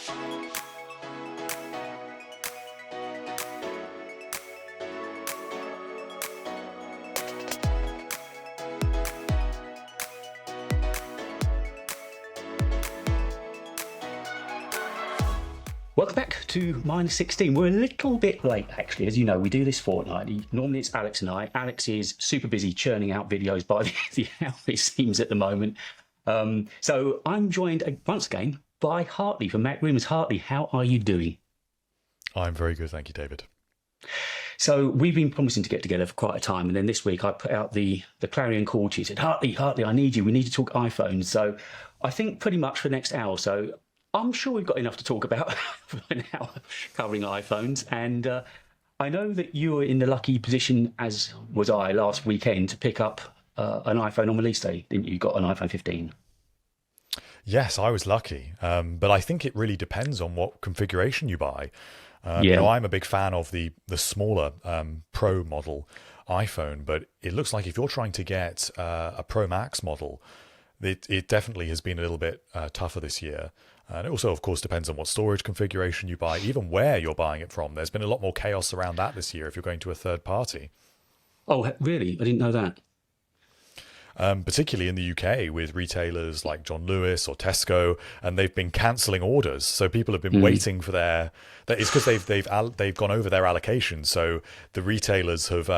Welcome back to minus 16. We're a little bit late, actually. As you know, we do this fortnightly. Normally it's Alex and I. Alex is super busy churning out videos by the hour, it seems, at the moment. So I'm joined once again by Hartley from MacRumors. Hartley, how are you doing? I'm very good, thank you, David. So we've been promising to get together for quite a time, and then this week I put out the clarion call to you. Said, Hartley, I need you. We need to talk iPhones. So I think pretty much for the next hour or so, I'm sure we've got enough to talk about for an hour covering iPhones. And I know that you were in the lucky position, as was I last weekend, to pick up an iPhone on release day, didn't you? You got an iPhone 15. Yes, I was lucky. But I think it really depends on what configuration you buy. Yeah. You know, I'm a big fan of the smaller Pro model iPhone, but it looks like if you're trying to get a Pro Max model, it definitely has been a little bit tougher this year. And it also, of course, depends on what storage configuration you buy, even where you're buying it from. There's been a lot more chaos around that this year if you're going to a third party. Oh, really? I didn't know that. Particularly in the UK with retailers like John Lewis or Tesco, and they've been cancelling orders. So people have been waiting for their. It's because they've gone over their allocation. So the retailers have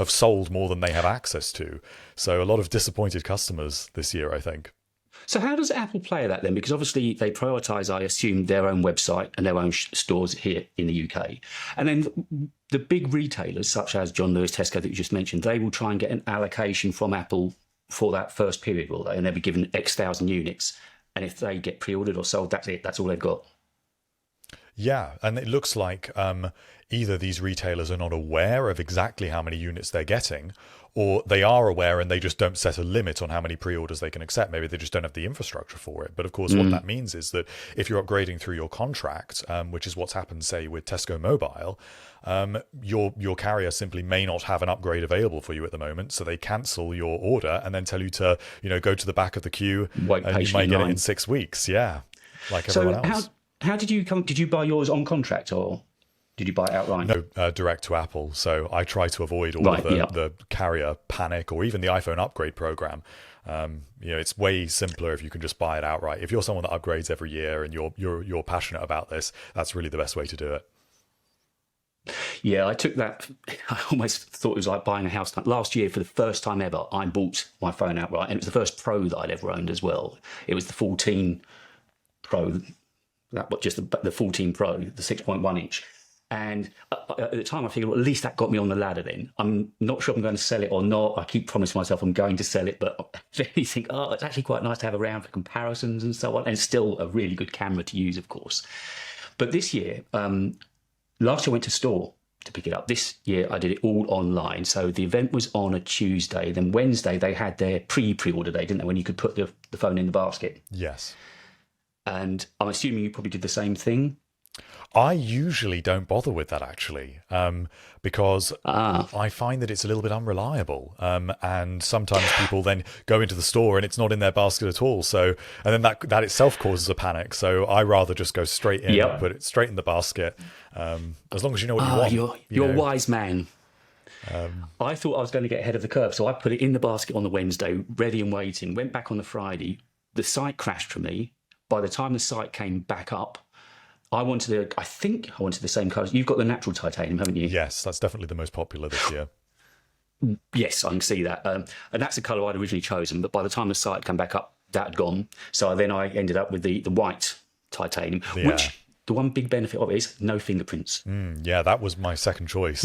sold more than they have access to. So a lot of disappointed customers this year, I think. So how does Apple play that then? Because obviously they prioritise, I assume, their own website and their own stores here in the UK. And then the big retailers, such as John Lewis, Tesco that you just mentioned, they will try and get an allocation from Apple for that first period, will they? And they'll be given X thousand units. And if they get pre-ordered or sold, that's it. That's all they've got. Yeah, and it looks like either these retailers are not aware of exactly how many units they're getting, or they are aware and they just don't set a limit on how many pre-orders they can accept. Maybe they just don't have the infrastructure for it. But of course, what that means is that if you're upgrading through your contract, which is what's happened, say, with Tesco Mobile, your carrier simply may not have an upgrade available for you at the moment. So they cancel your order and then tell you to, go to the back of the queue. Wait and you might get it in 6 weeks. Yeah, like everyone else. How did you come? Did you buy yours on contract or did you buy it outright? No, direct to Apple. So I try to avoid all of the carrier panic or even the iPhone upgrade program. It's way simpler if you can just buy it outright. If you're someone that upgrades every year and you're passionate about this, that's really the best way to do it. Yeah, I took that. I almost thought it was like buying a house. Last year, for the first time ever, I bought my phone outright, and it was the first Pro that I'd ever owned as well. It was the 14 Pro. Just the 14 Pro, the 6.1 inch. And at the time I figured, well, at least that got me on the ladder then. I'm not sure if I'm going to sell it or not. I keep promising myself I'm going to sell it, but then you think, it's actually quite nice to have around for comparisons and so on. And still a really good camera to use, of course. But this year, last year I went to store to pick it up. This year I did it all online. So the event was on a Tuesday. Then Wednesday they had their pre-order day, didn't they, when you could put the phone in the basket? Yes. And I'm assuming you probably did the same thing. I usually don't bother with that, actually, because I find that it's a little bit unreliable. And sometimes people then go into the store and it's not in their basket at all. So, and then that itself causes a panic. So I rather just go straight in, put it straight in the basket, as long as you know what you want. You're a wise man. I thought I was going to get ahead of the curve. So I put it in the basket on the Wednesday, ready and waiting, went back on the Friday. The site crashed for me. By the time the site came back up, I think I wanted the same colours. You've got the natural titanium, haven't you? Yes, that's definitely the most popular this year. Yes, I can see that. And that's the colour I'd originally chosen. But by the time the site came back up, that had gone. So then I ended up with the white titanium, which the one big benefit of it is no fingerprints. Yeah, that was my second choice.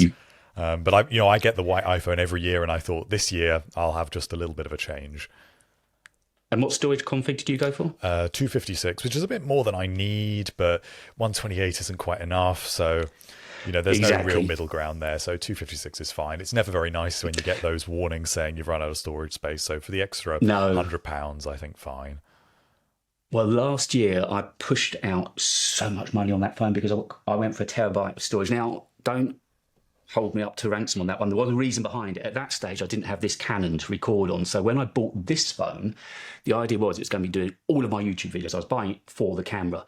But I get the white iPhone every year, and I thought this year I'll have just a little bit of a change. And what storage config did you go for? 256, which is a bit more than I need, but 128 isn't quite enough. So, there's no real middle ground there. So 256 is fine. It's never very nice when you get those warnings saying you've run out of storage space. So for the extra £100, I think fine. Well, last year I pushed out so much money on that phone because I went for a terabyte of storage. Now, don't hold me up to ransom on that one. There was a reason behind it. At that stage, I didn't have this Canon to record on. So when I bought this phone, the idea was it was going to be doing all of my YouTube videos. I was buying it for the camera.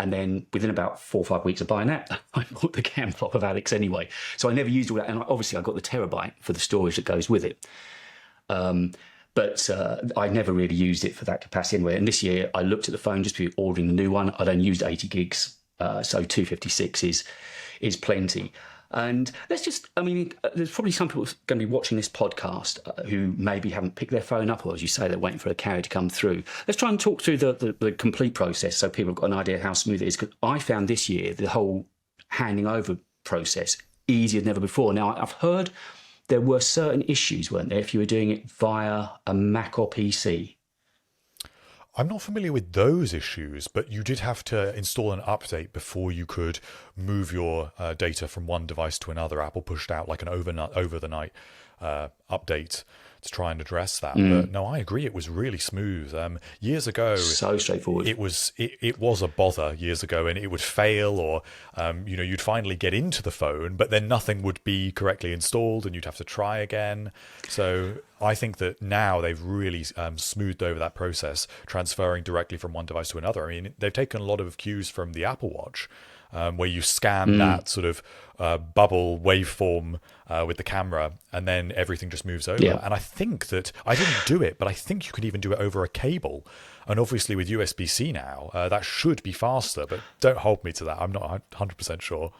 And then within about 4 or 5 weeks of buying that, I bought the camera off of Alex anyway. So I never used all that. And obviously I got the terabyte for the storage that goes with it. But I never really used it for that capacity anyway. And this year I looked at the phone just before ordering the new one. I'd only used 80 gigs. So 256 is plenty. And let's just, I mean, there's probably some people going to be watching this podcast who maybe haven't picked their phone up, or as you say, they're waiting for a carrier to come through. Let's try and talk through the complete process so people have got an idea how smooth it is. Because I found this year the whole handing over process easier than ever before. Now, I've heard there were certain issues, weren't there, if you were doing it via a Mac or PC? I'm not familiar with those issues, but you did have to install an update before you could move your data from one device to another. Apple pushed out like an over-the-night update to try and address that. But no, I agree. It was really smooth. Years ago, so straightforward. It was a bother years ago, and it would fail, or you'd finally get into the phone, but then nothing would be correctly installed, and you'd have to try again. So I think that now they've really smoothed over that process, transferring directly from one device to another. I mean, they've taken a lot of cues from the Apple Watch, where you scan that sort of bubble waveform with the camera, and then everything just moves over. Yeah. And I think that, I didn't do it, but I think you can even do it over a cable. And obviously with USB-C now, that should be faster, but don't hold me to that. I'm not 100% sure.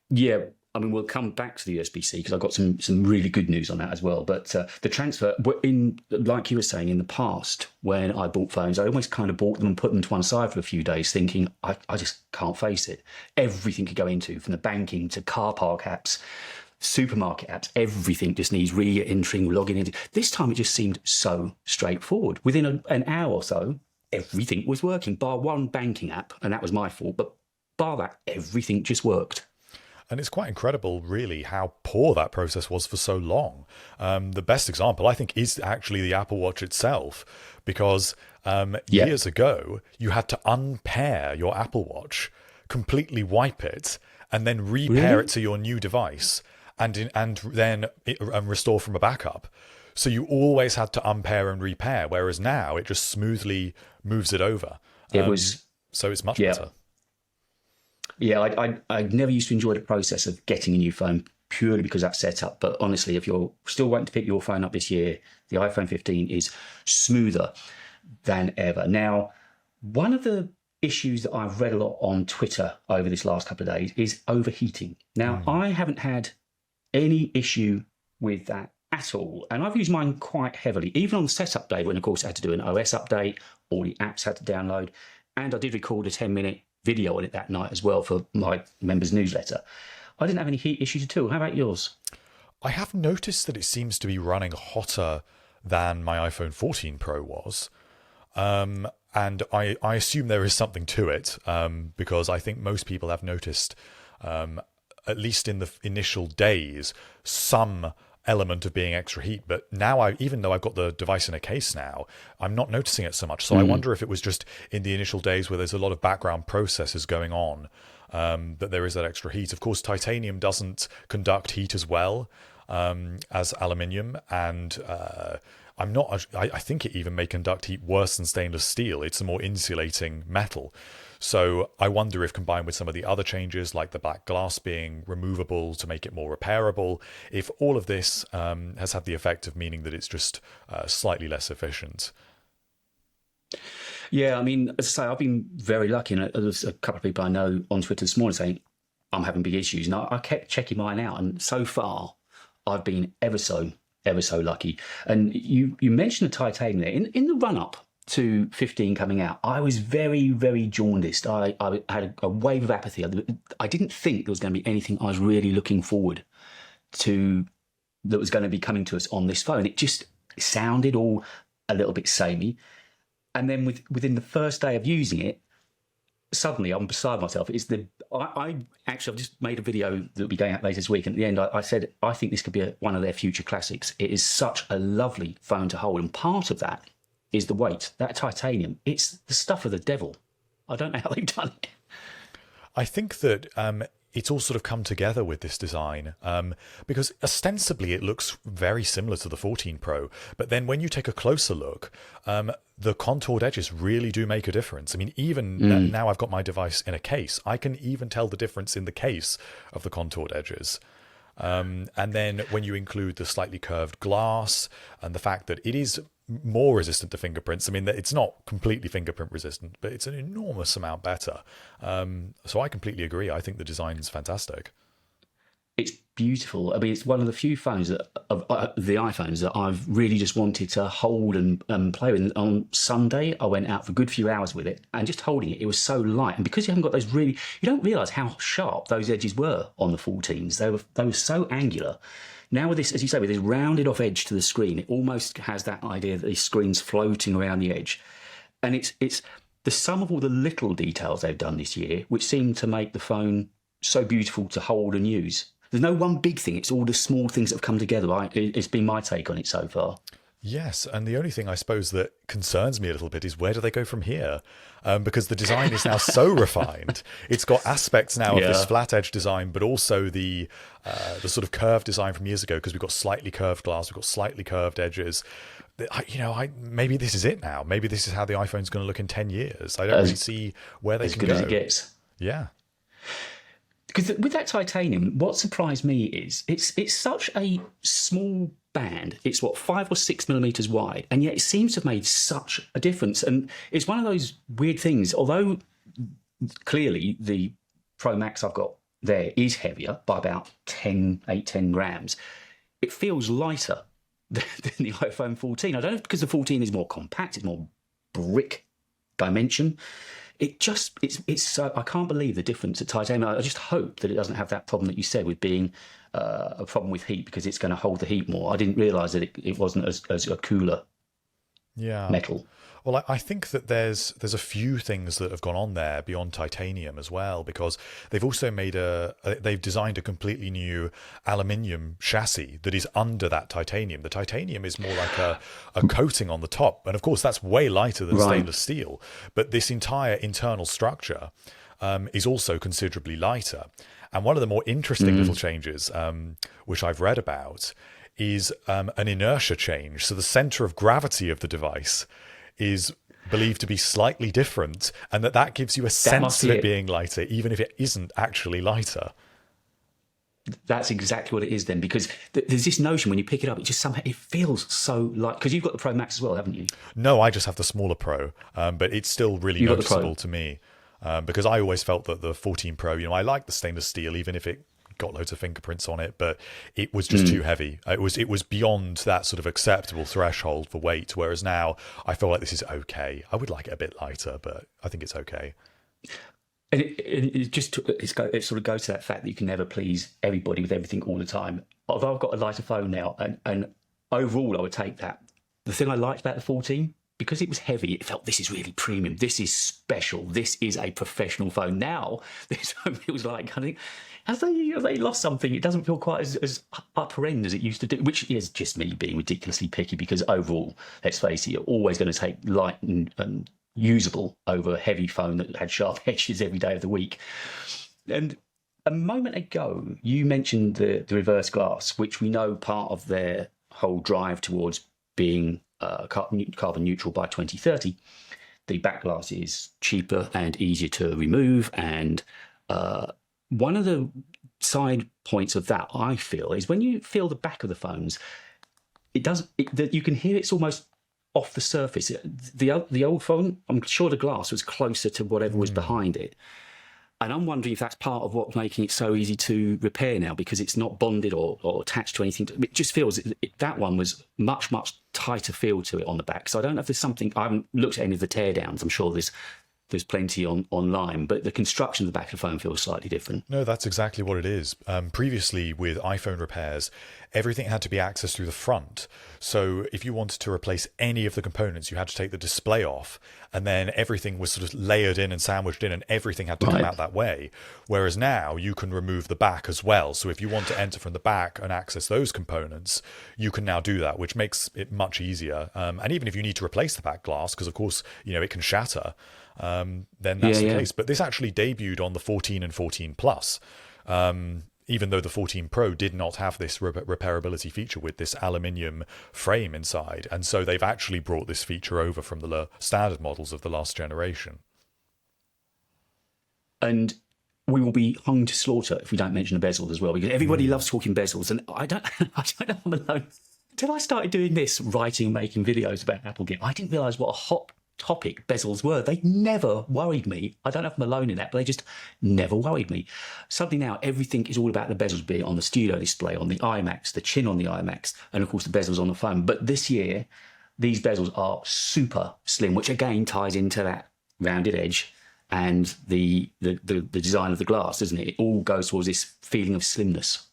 Yeah, I mean, we'll come back to the USB-C because I've got some really good news on that as well. But the transfer, like you were saying, in the past, when I bought phones, I almost kind of bought them and put them to one side for a few days, thinking, I just can't face it. Everything could go into, from the banking to car park apps, supermarket apps, everything just needs re-entering, logging in. This time it just seemed so straightforward. Within an hour or so, everything was working, bar one banking app, and that was my fault. But bar that, everything just worked. And it's quite incredible, really, how poor that process was for so long. The best example, I think, is actually the Apple Watch itself, because years ago, you had to unpair your Apple Watch, completely wipe it, and then repair it to your new device, and then restore from a backup. So you always had to unpair and repair, whereas now it just smoothly moves it over. So it's much better. Yeah, I never used to enjoy the process of getting a new phone purely because of that setup. But honestly, if you're still waiting to pick your phone up this year, the iPhone 15 is smoother than ever. Now, one of the issues that I've read a lot on Twitter over this last couple of days is overheating. Now, I haven't had any issue with that at all. And I've used mine quite heavily, even on the setup day when, of course, I had to do an OS update, all the apps had to download. And I did record a 10-minute video on it that night as well for my members newsletter. I didn't have any heat issues at all. How about yours? I have noticed that it seems to be running hotter than my iPhone 14 Pro was. And I assume there is something to it, because I think most people have noticed, at least in the initial days, some element of being extra heat. But now, even though I've got the device in a case now, I'm not noticing it so much. So I wonder if it was just in the initial days where there's a lot of background processes going on, that there is that extra heat. Of course, titanium doesn't conduct heat as well as aluminium, and I think it even may conduct heat worse than stainless steel. It's a more insulating metal. So I wonder if, combined with some of the other changes, like the black glass being removable to make it more repairable, if all of this has had the effect of meaning that it's just slightly less efficient. Yeah, I mean, as I say, I've been very lucky. And there's a couple of people I know on Twitter this morning saying, I'm having big issues. And I kept checking mine out. And so far, I've been ever so lucky. And you mentioned the titanium there. In the run-up to 15 coming out, I was very, very jaundiced. I had a wave of apathy. I didn't think there was going to be anything I was really looking forward to that was going to be coming to us on this phone. It just sounded all a little bit samey. And then within the first day of using it, suddenly I'm beside myself. I've just made a video that will be going out later this week. And at the end, I said, I think this could be one of their future classics. It is such a lovely phone to hold. And part of that is the weight. That titanium, it's the stuff of the devil. I don't know how they've done it. I think that it's all sort of come together with this design because ostensibly it looks very similar to the 14 Pro, but then when you take a closer look, the contoured edges really do make a difference. I mean, even now I've got my device in a case, I can even tell the difference in the case of the contoured edges. And then when you include the slightly curved glass and the fact that it is more resistant to fingerprints, I mean, it's not completely fingerprint resistant, but it's an enormous amount better. So I completely agree. I think the design is fantastic. It's beautiful. I mean, it's one of the few phones the iPhones that I've really just wanted to hold and play with. On Sunday, I went out for a good few hours with it, and just holding it, it was so light. And because you haven't got those you don't realise how sharp those edges were on the 14s. They were so angular. Now with this, as you say, with this rounded off edge to the screen, it almost has that idea that the screen's floating around the edge. And it's the sum of all the little details they've done this year, which seem to make the phone so beautiful to hold and use. There's no one big thing. It's all the small things that have come together. It's been my take on it so far. Yes, and the only thing I suppose that concerns me a little bit is where do they go from here? Because the design is now so refined. It's got aspects now of this flat edge design, but also the sort of curved design from years ago, because we've got slightly curved glass, we've got slightly curved edges. Maybe this is it now. Maybe this is how the iPhone's going to look in 10 years. I don't really see where they can go. As good as it gets. Yeah. Because with that titanium, what surprised me is it's such a small band. It's 5 or 6 millimeters wide, and yet it seems to have made such a difference. And it's one of those weird things. Although clearly the Pro Max I've got there is heavier by about 10 grams, it feels lighter than the iPhone 14. I don't know if because the 14 is more compact, it's more brick dimension. It's I can't believe the difference at titanium. I just hope that it doesn't have that problem that you said with being a problem with heat, because it's going to hold the heat more. I didn't realise that it wasn't as a cooler metal. Well, I think that there's a few things that have gone on there beyond titanium as well, because they've also made they've designed a completely new aluminium chassis that is under that titanium. The titanium is more like a coating on the top, and of course that's way lighter than stainless steel. But this entire internal structure is also considerably lighter. And one of the more interesting little changes, which I've read about, is an inertia change. So the center of gravity of the device is believed to be slightly different, and that gives you a sense of it being lighter, even if it isn't actually lighter. That's exactly what it is then, because there's this notion when you pick it up, it just somehow it feels so light. Because you've got the Pro Max as well, haven't you? No, I just have the smaller Pro, but it's still really noticeable to me, because I always felt that the 14 Pro, I like the stainless steel, even if it got loads of fingerprints on it, but it was just too heavy. It was beyond that sort of acceptable threshold for weight, whereas now I feel like this is okay. I would like it a bit lighter, but I think it's okay. And it sort of goes to that fact that you can never please everybody with everything all the time. Although I've got a lighter phone now, and overall I would take that. The thing I liked about the 14, because it was heavy, it felt this is really premium. This is special. This is a professional phone. Now, this feels like, I think, have they lost something? It doesn't feel quite as upper end as it used to do, which is just me being ridiculously picky, because overall, let's face it, you're always going to take light and usable over a heavy phone that had sharp edges every day of the week. And a moment ago, you mentioned the reverse glass, which we know part of their whole drive towards being carbon neutral by 2030. The back glass is cheaper and easier to remove, and one of the side points of that, I feel, is when you feel the back of the phones, you can hear it's almost off the surface. The old phone, I'm sure the glass was closer to whatever was behind it. And I'm wondering if that's part of what's making it so easy to repair now, because it's not bonded or attached to anything. It just feels that one was much, much tighter feel to it on the back. So I don't know if there's something. I haven't looked at any of the teardowns. I'm sure there's plenty online, but the construction of the back of the phone feels slightly different. No, that's exactly what it is. Previously, with iPhone repairs, everything had to be accessed through the front. So if you wanted to replace any of the components, you had to take the display off, and then everything was sort of layered in and sandwiched in, and everything had to come out that way. Whereas now you can remove the back as well. So if you want to enter from the back and access those components, you can now do that, which makes it much easier. And even if you need to replace the back glass, because of course, it can shatter, then that's the case. But this actually debuted on the 14 and 14 Plus, even though the 14 Pro did not have this repairability feature with this aluminium frame inside. And so they've actually brought this feature over from the standard models of the last generation. And we will be hung to slaughter if we don't mention the bezels as well, because everybody loves talking bezels. And I don't know if I'm alone. Until I started doing this, writing and making videos about Apple gear, I didn't realise what a hot topic bezels were. They never worried me. I don't know if I'm alone in that, but they just never worried me. Suddenly now, everything is all about the bezels, be it on the studio display, on the iMacs, the chin on the iMacs, and of course the bezels on the phone. But this year, these bezels are super slim, which again ties into that rounded edge and the design of the glass, doesn't it? It all goes towards this feeling of slimness.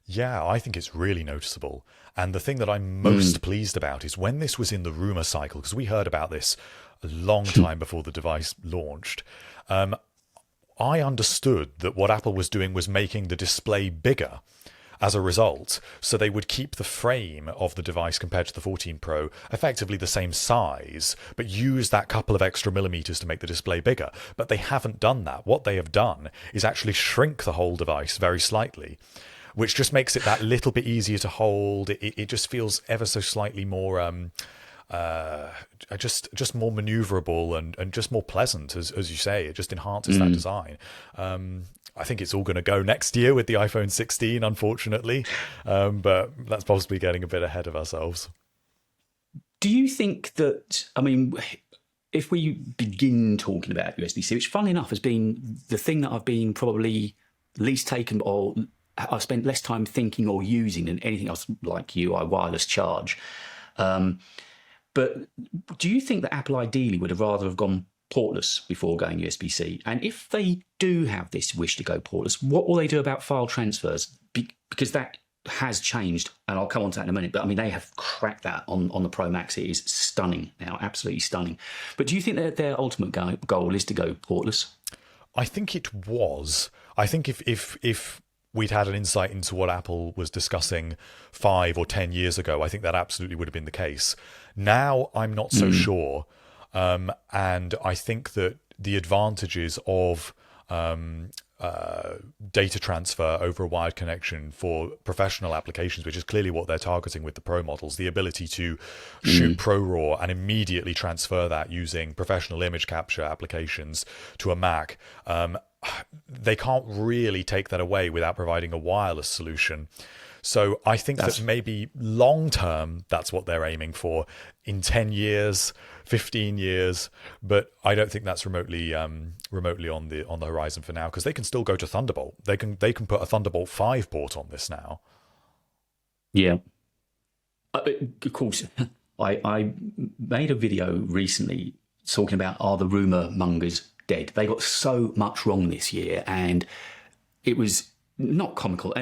Yeah, I think it's really noticeable. And the thing that I'm most pleased about is when this was in the rumor cycle, because we heard about this a long time before the device launched, I understood that what Apple was doing was making the display bigger as a result. So they would keep the frame of the device compared to the 14 Pro effectively the same size, but use that couple of extra millimeters to make the display bigger. But they haven't done that. What they have done is actually shrink the whole device very slightly, which just makes it that little bit easier to hold. It just feels ever so slightly more, just more maneuverable and just more pleasant, as you say. It just enhances that design. I think it's all going to go next year with the iPhone 16, unfortunately, but that's possibly getting a bit ahead of ourselves. Do you think that, I mean, if we begin talking about USB-C, which funnily enough has been the thing that I've been probably least taken, or I've spent less time thinking or using than anything else like you, I wireless charge. But do you think that Apple ideally would have rather have gone portless before going USB-C? And if they do have this wish to go portless, what will they do about file transfers? Because that has changed, and I'll come on to that in a minute, but I mean, they have cracked that on the Pro Max. It is stunning now, absolutely stunning. But do you think that their ultimate goal is to go portless? I think it was. I think if we'd had an insight into what Apple was discussing 5 or 10 years ago, I think that absolutely would have been the case. Now, I'm not so sure. And I think that the advantages of data transfer over a wired connection for professional applications, which is clearly what they're targeting with the Pro models, the ability to shoot ProRAW and immediately transfer that using professional image capture applications to a Mac, they can't really take that away without providing a wireless solution. So I think that maybe long term, that's what they're aiming for in 10 years, 15 years. But I don't think that's remotely on the horizon for now, because they can still go to Thunderbolt. They can put a Thunderbolt 5 port on this now. Yeah. Of course, I made a video recently talking about, are the rumour mongers dead? They got so much wrong this year, and it was not comical,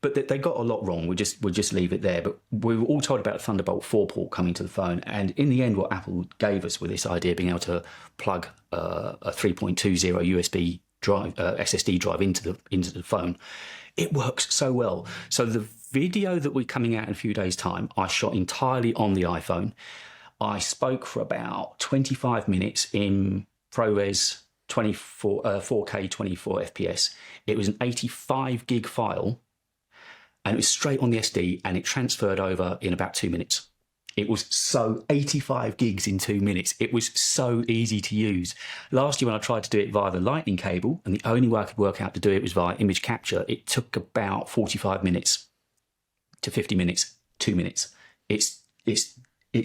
but they got a lot wrong. We'll just leave it there. But we were all told about the Thunderbolt 4 port coming to the phone, and in the end, what Apple gave us with this idea of being able to plug a 3.20 USB drive, SSD drive into the phone, it works so well. So the video that we're coming out in a few days' time, I shot entirely on the iPhone. I spoke for about 25 minutes in ProRes 4K 24 FPS. It was an 85 gig file, and it was straight on the SD, and it transferred over in about 2 minutes. It was so 85 gigs in 2 minutes. It was so easy to use. Last year when I tried to do it via the Lightning cable, and the only way I could work out to do it was via image capture, it took about 45 minutes to 50 minutes, 2 minutes. It's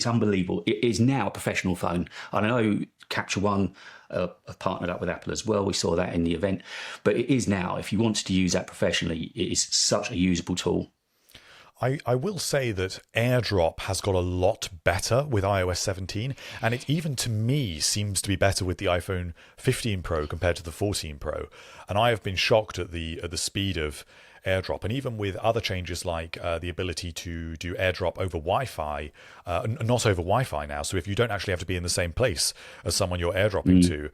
unbelievable. It is now a professional phone. I know Capture One have partnered up with Apple as well. We saw that in the event. But it is now, if you wanted to use that professionally, it is such a usable tool. I will say that AirDrop has got a lot better with iOS 17, and it even to me seems to be better with the iPhone 15 Pro compared to the 14 Pro. And I have been shocked at the speed of AirDrop, and even with other changes like the ability to do AirDrop over Wi-Fi, not over Wi-Fi now. So if you don't actually have to be in the same place as someone you're AirDropping to,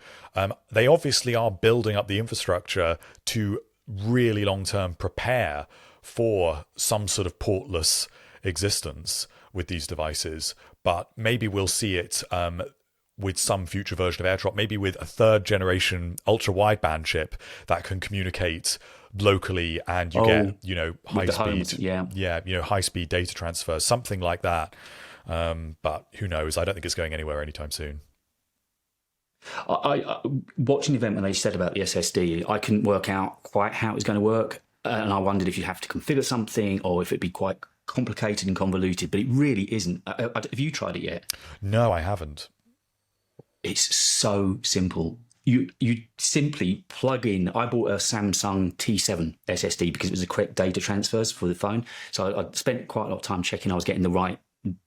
they obviously are building up the infrastructure to really long-term prepare for some sort of portless existence with these devices. But maybe we'll see it with some future version of AirDrop, maybe with a third generation ultra wideband chip that can communicate locally, and you get, high speed, high speed data transfer, something like that. But who knows? I don't think it's going anywhere anytime soon. I watching the event when they said about the SSD, I couldn't work out quite how it was going to work, and I wondered if you'd have to configure something or if it'd be quite complicated and convoluted. But it really isn't. Have you tried it yet? No, I haven't. It's so simple. You simply plug in. I bought a Samsung T7 SSD because it was the correct data transfers for the phone. So I spent quite a lot of time checking I was getting the right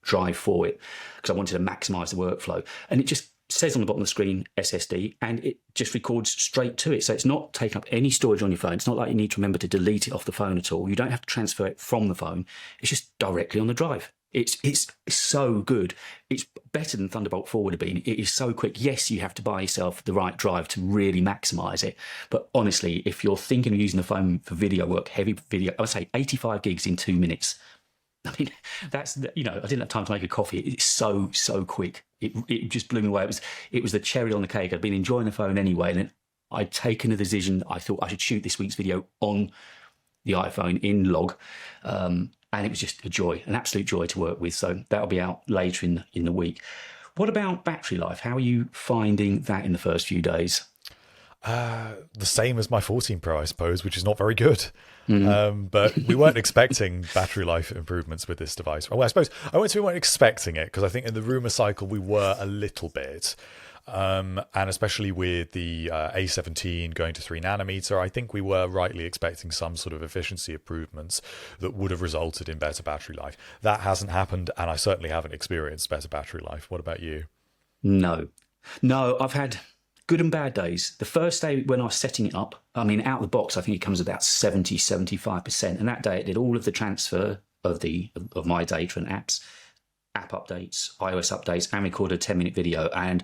drive for it because I wanted to maximise the workflow. And it just says on the bottom of the screen SSD, and it just records straight to it. So it's not taking up any storage on your phone. It's not like you need to remember to delete it off the phone at all. You don't have to transfer it from the phone. It's just directly on the drive. It's so good. It's better than Thunderbolt 4 would have been. It is so quick. Yes, you have to buy yourself the right drive to really maximise it. But honestly, if you're thinking of using the phone for video work, heavy video, I would say 85 gigs in 2 minutes. I mean, that's, I didn't have time to make a coffee. It's so quick. It just blew me away. It was the cherry on the cake. I'd been enjoying the phone anyway, and then I'd taken a decision. I thought I should shoot this week's video on the iPhone in log. And it was just a joy, an absolute joy to work with. So that'll be out later in the week. What about battery life? How are you finding that in the first few days? The same as my 14 Pro, I suppose, which is not very good. But we weren't expecting battery life improvements with this device. Well, I suppose I won't say we weren't expecting it, because I think in the rumor cycle we were a little bit. And especially with the A17 going to 3 nanometer, I think we were rightly expecting some sort of efficiency improvements that would have resulted in better battery life. That hasn't happened, and I certainly haven't experienced better battery life. What about you? No, I've had good and bad days. The first day when I was setting it up, I mean, out of the box, I think it comes about 70-75%. And that day it did all of the transfer of my data and apps, app updates, iOS updates, and recorded a 10-minute video. And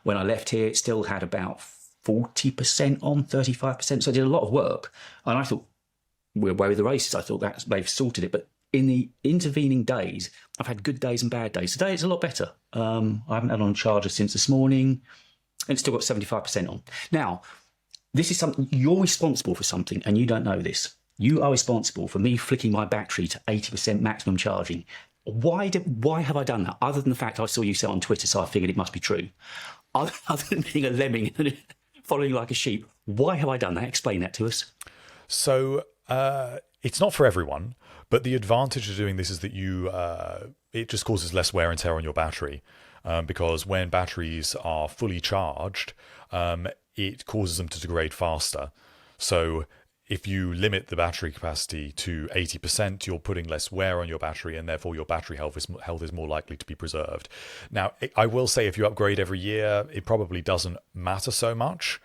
when I left here, it still had about 40% on, 35%. So I did a lot of work. And I thought, we're away with the races. I thought that they've sorted it. But in the intervening days, I've had good days and bad days. Today it's a lot better. I haven't had on a charger since this morning, and it's still got 75% on. Now, this is something, you're responsible for something, and you don't know this. You are responsible for me flicking my battery to 80% maximum charging. Why have I done that? Other than the fact I saw you say it on Twitter, so I figured it must be true. Other than being a lemming and following like a sheep, why have I done that? Explain that to us. So it's not for everyone, but the advantage of doing this is that it just causes less wear and tear on your battery, because when batteries are fully charged, it causes them to degrade faster. So if you limit the battery capacity to 80%, you're putting less wear on your battery, and therefore your battery health is more likely to be preserved. Now, I will say if you upgrade every year, it probably doesn't matter so much.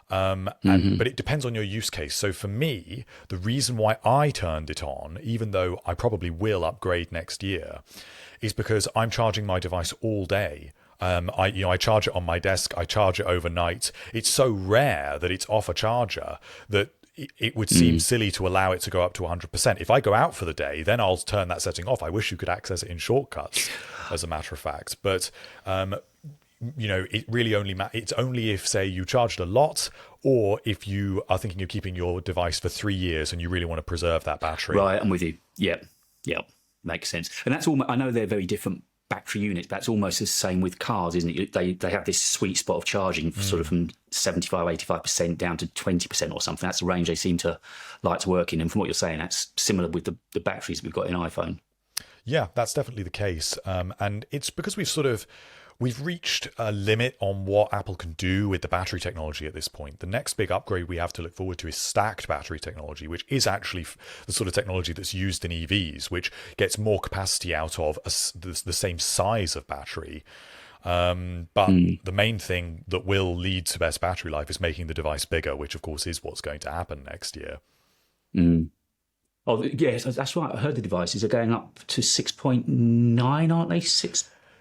But it depends on your use case. So for me, the reason why I turned it on, even though I probably will upgrade next year, is because I'm charging my device all day. I charge it on my desk. I charge it overnight. It's so rare that it's off a charger that it would seem silly to allow it to go up to 100%. If I go out for the day, then I'll turn that setting off. I wish you could access it in shortcuts, as a matter of fact. But it really it's only if, say, you charged a lot, or if you are thinking of keeping your device for 3 years and you really want to preserve that battery. Right, I'm with you. Yep, makes sense. And that's all. I know they're very different battery units, but it's almost the same with cars, isn't it? They have this sweet spot of charging, sort of from 75-85% down to 20% or something. That's the range they seem to like to work in. And from what you're saying, that's similar with the batteries we've got in iPhone. Yeah, that's definitely the case. And it's because we've reached a limit on what Apple can do with the battery technology at this point. The next big upgrade we have to look forward to is stacked battery technology, which is actually the sort of technology that's used in EVs, which gets more capacity out of the same size of battery. But the main thing that will lead to best battery life is making the device bigger, which of course is what's going to happen next year. Oh, yes, that's right. I heard the devices are going up to 6.9, aren't they?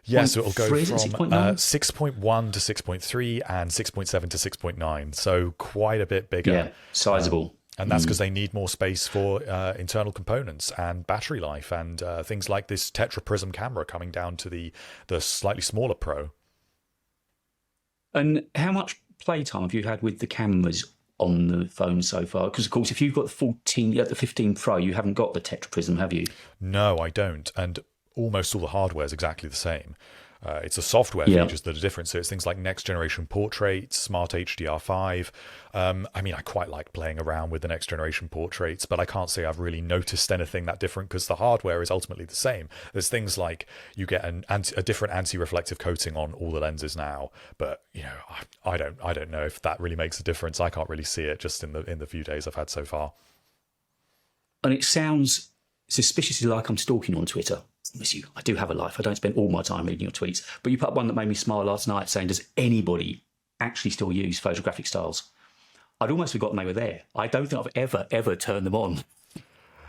Yeah, so it'll go from 6.9? 6.1 to 6.3 and 6.7 to 6.9. So quite a bit bigger. Yeah, sizable. And that's because they need more space for internal components and battery life and things like this Tetra Prism camera coming down to the slightly smaller Pro. And how much playtime have you had with the cameras on the phone so far? Because of course, if you've got the 15 Pro, you haven't got the tetraprism, have you? No, I don't. And almost all the hardware is exactly the same. It's the software Yeah. features that are different. So it's things like next generation portraits, smart HDR5. I mean, I quite like playing around with the next generation portraits, but I can't say I've really noticed anything that different because the hardware is ultimately the same. There's things like you get a different anti-reflective coating on all the lenses now, but I don't know if that really makes a difference. I can't really see it just in the few days I've had so far. And it sounds suspiciously like I'm stalking on Twitter. Miss you. I do have a life. I don't spend all my time reading your tweets. But you put up one that made me smile last night saying, does anybody actually still use photographic styles? I'd almost forgotten they were there. I don't think I've ever turned them on.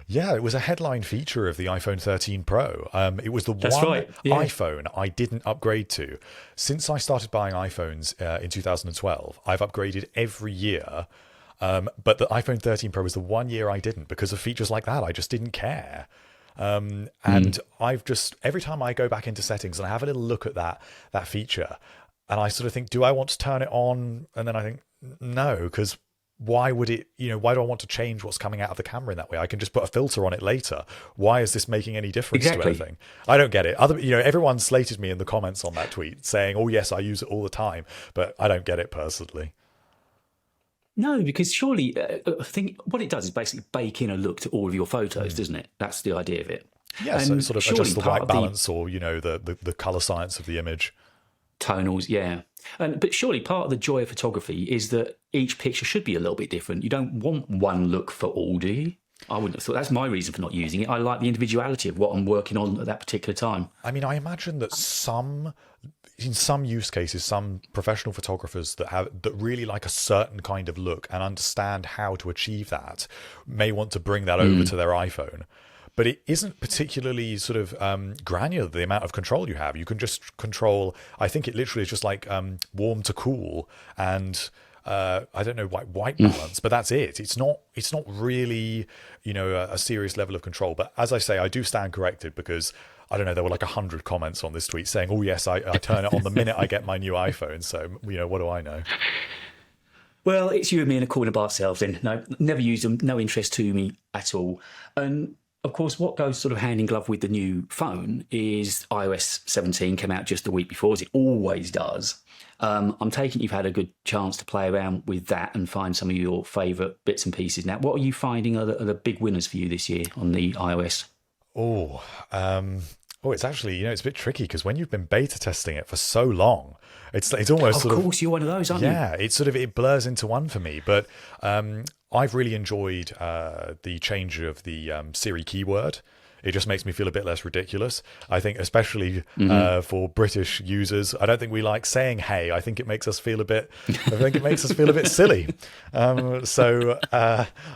Yeah, it was a headline feature of the iPhone 13 Pro. It was the That's one right, yeah. iPhone I didn't upgrade to. Since I started buying iPhones in 2012, I've upgraded every year. But the iPhone 13 Pro was the 1 year I didn't because of features like that. I just didn't care. And I've just, every time I go back into settings and I have a little look at that feature and I sort of think, do I want to turn it on? And then I think, no, because why would it, why do I want to change what's coming out of the camera in that way? I can just put a filter on it later. Why is this making any difference to anything? I don't get it. Everyone slated me in the comments on that tweet saying, oh yes, I use it all the time, but I don't get it personally. No, because surely I think what it does is basically bake in a look to all of your photos, doesn't it? That's the idea of it. Yeah, so it sort of adjusts the white balance or, the the colour science of the image. Tonals, yeah. But surely part of the joy of photography is that each picture should be a little bit different. You don't want one look for all, do you? I wouldn't have thought. That's my reason for not using it. I like the individuality of what I'm working on at that particular time. I mean, I imagine that in some use cases, some professional photographers that really like a certain kind of look and understand how to achieve that may want to bring that over to their iPhone. But it isn't particularly sort of granular, the amount of control you have. You can just control, I think it literally is just like warm to cool and I don't know, white balance, but that's it. It's not really, a serious level of control. But as I say, I do stand corrected because I don't know, there were like 100 comments on this tweet saying, oh yes, I turn it on the minute I get my new iPhone. So, what do I know? Well, it's you and me in a corner by ourselves then. No, never used them, no interest to me at all. And of course, what goes sort of hand in glove with the new phone is iOS 17 came out just the week before, as it always does. I'm taking you've had a good chance to play around with that and find some of your favourite bits and pieces. Now, what are you finding are the big winners for you this year on the iOS? It's actually, it's a bit tricky because when you've been beta testing it for so long, it's almost of course you're one of those, aren't you? Yeah, it blurs into one for me. But I've really enjoyed the change of the Siri keyword. It just makes me feel a bit less ridiculous. I think especially for British users, I don't think we like saying "hey." I think it makes us feel a bit silly. So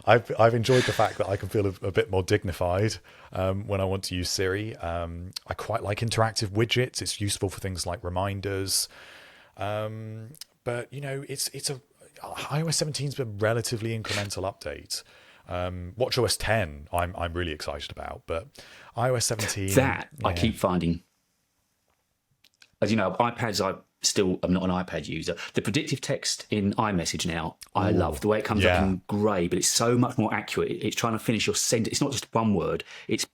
I've enjoyed the fact that I can feel a bit more dignified when I want to use Siri. I quite like interactive widgets. It's useful for things like reminders. But iOS 17's been a relatively incremental update. WatchOS 10 I'm really excited about, but iOS 17 I keep finding, as you know, iPads I'm not an iPad user. The predictive text in iMessage now, I love the way it comes up in grey, but it's so much more accurate. It's trying to finish your sentence. It's not just one word. It's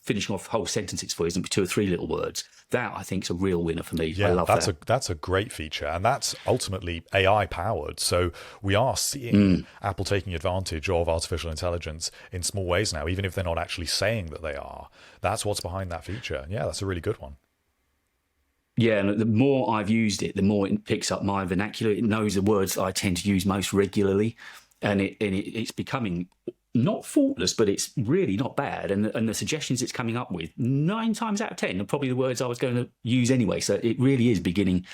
finishing off whole sentences for you, isn't it? 2 or 3 little words. That I think is a real winner for me. Yeah, I love that. That's a great feature, and that's ultimately AI powered. So we are seeing Apple taking advantage of artificial intelligence in small ways now, even if they're not actually saying that they are. That's what's behind that feature. Yeah, that's a really good one. Yeah, and the more I've used it, the more it picks up my vernacular. It knows the words that I tend to use most regularly, and it's becoming not faultless, but it's really not bad. And the suggestions it's coming up with, 9 times out of 10, are probably the words I was going to use anyway. So it really is beginning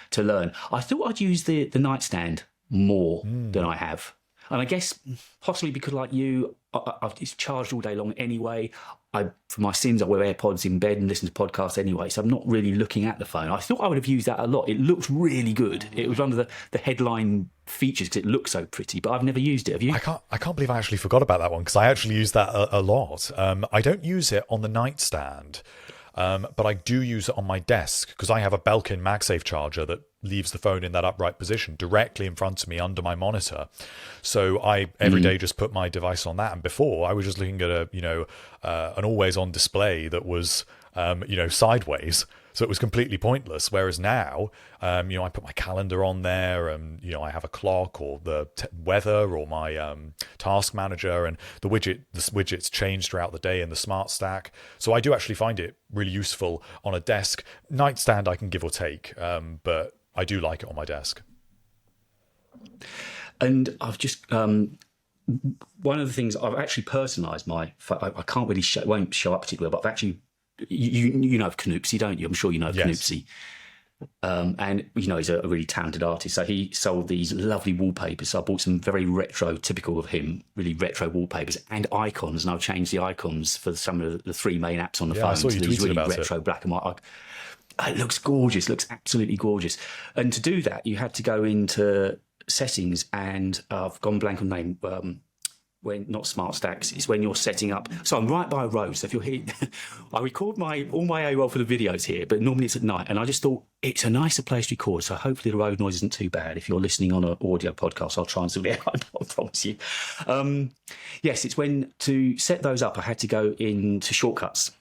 to learn. I thought I'd use the nightstand more than I have. And I guess possibly because, like you, it's charged all day long anyway. For my sins, I wear AirPods in bed and listen to podcasts anyway, so I'm not really looking at the phone. I thought I would have used that a lot. It looked really good. It was one of the headline features because it looks so pretty, but I've never used it. Have you? I can't believe I actually forgot about that one because I actually use that a lot. I don't use it on the nightstand. But I do use it on my desk because I have a Belkin MagSafe charger that leaves the phone in that upright position directly in front of me under my monitor. So I every day just put my device on that. And before I was just looking at an always on display that was sideways. So it was completely pointless. Whereas now, I put my calendar on there, and I have a clock or the weather or my task manager, and the widgets change throughout the day in the Smart Stack. So I do actually find it really useful on a desk. Nightstand I can give or take, but I do like it on my desk. And I've just one of the things I've actually personalised my. I can't really it won't show up particularly well, but I've actually. You know of Canoopsy, don't you? I'm sure you know of Canoopsy. And he's a really talented artist. So he sold these lovely wallpapers. So I bought some very retro, typical of him, really retro wallpapers and icons. And I've changed the icons for some of the three main apps on the phone to these really retro black and white. It looks gorgeous. Looks absolutely gorgeous. And to do that, you had to go into settings, and I've gone blank on the name. When not Smart Stacks, it's when you're setting up. So I'm right by a road. So if you're here, I record all my AWOL for the videos here, but normally it's at night. And I just thought it's a nicer place to record. So hopefully the road noise isn't too bad. If you're listening on an audio podcast, I'll try and sort it out. I promise you. Yes, it's when to set those up, I had to go into shortcuts,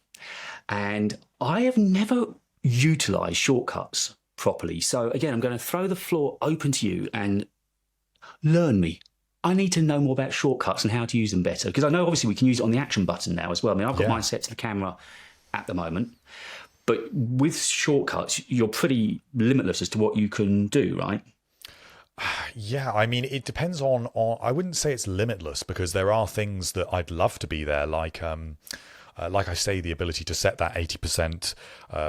and I have never utilised shortcuts properly. So again, I'm going to throw the floor open to you and learn me. I need to know more about shortcuts and how to use them better, because I know obviously we can use it on the action button now as well. I mean, I've got mine set to the camera at the moment, but with shortcuts, you're pretty limitless as to what you can do, right? Yeah, I mean, it depends on I wouldn't say it's limitless, because there are things that I'd love to be there, like I say, the ability to set that 80%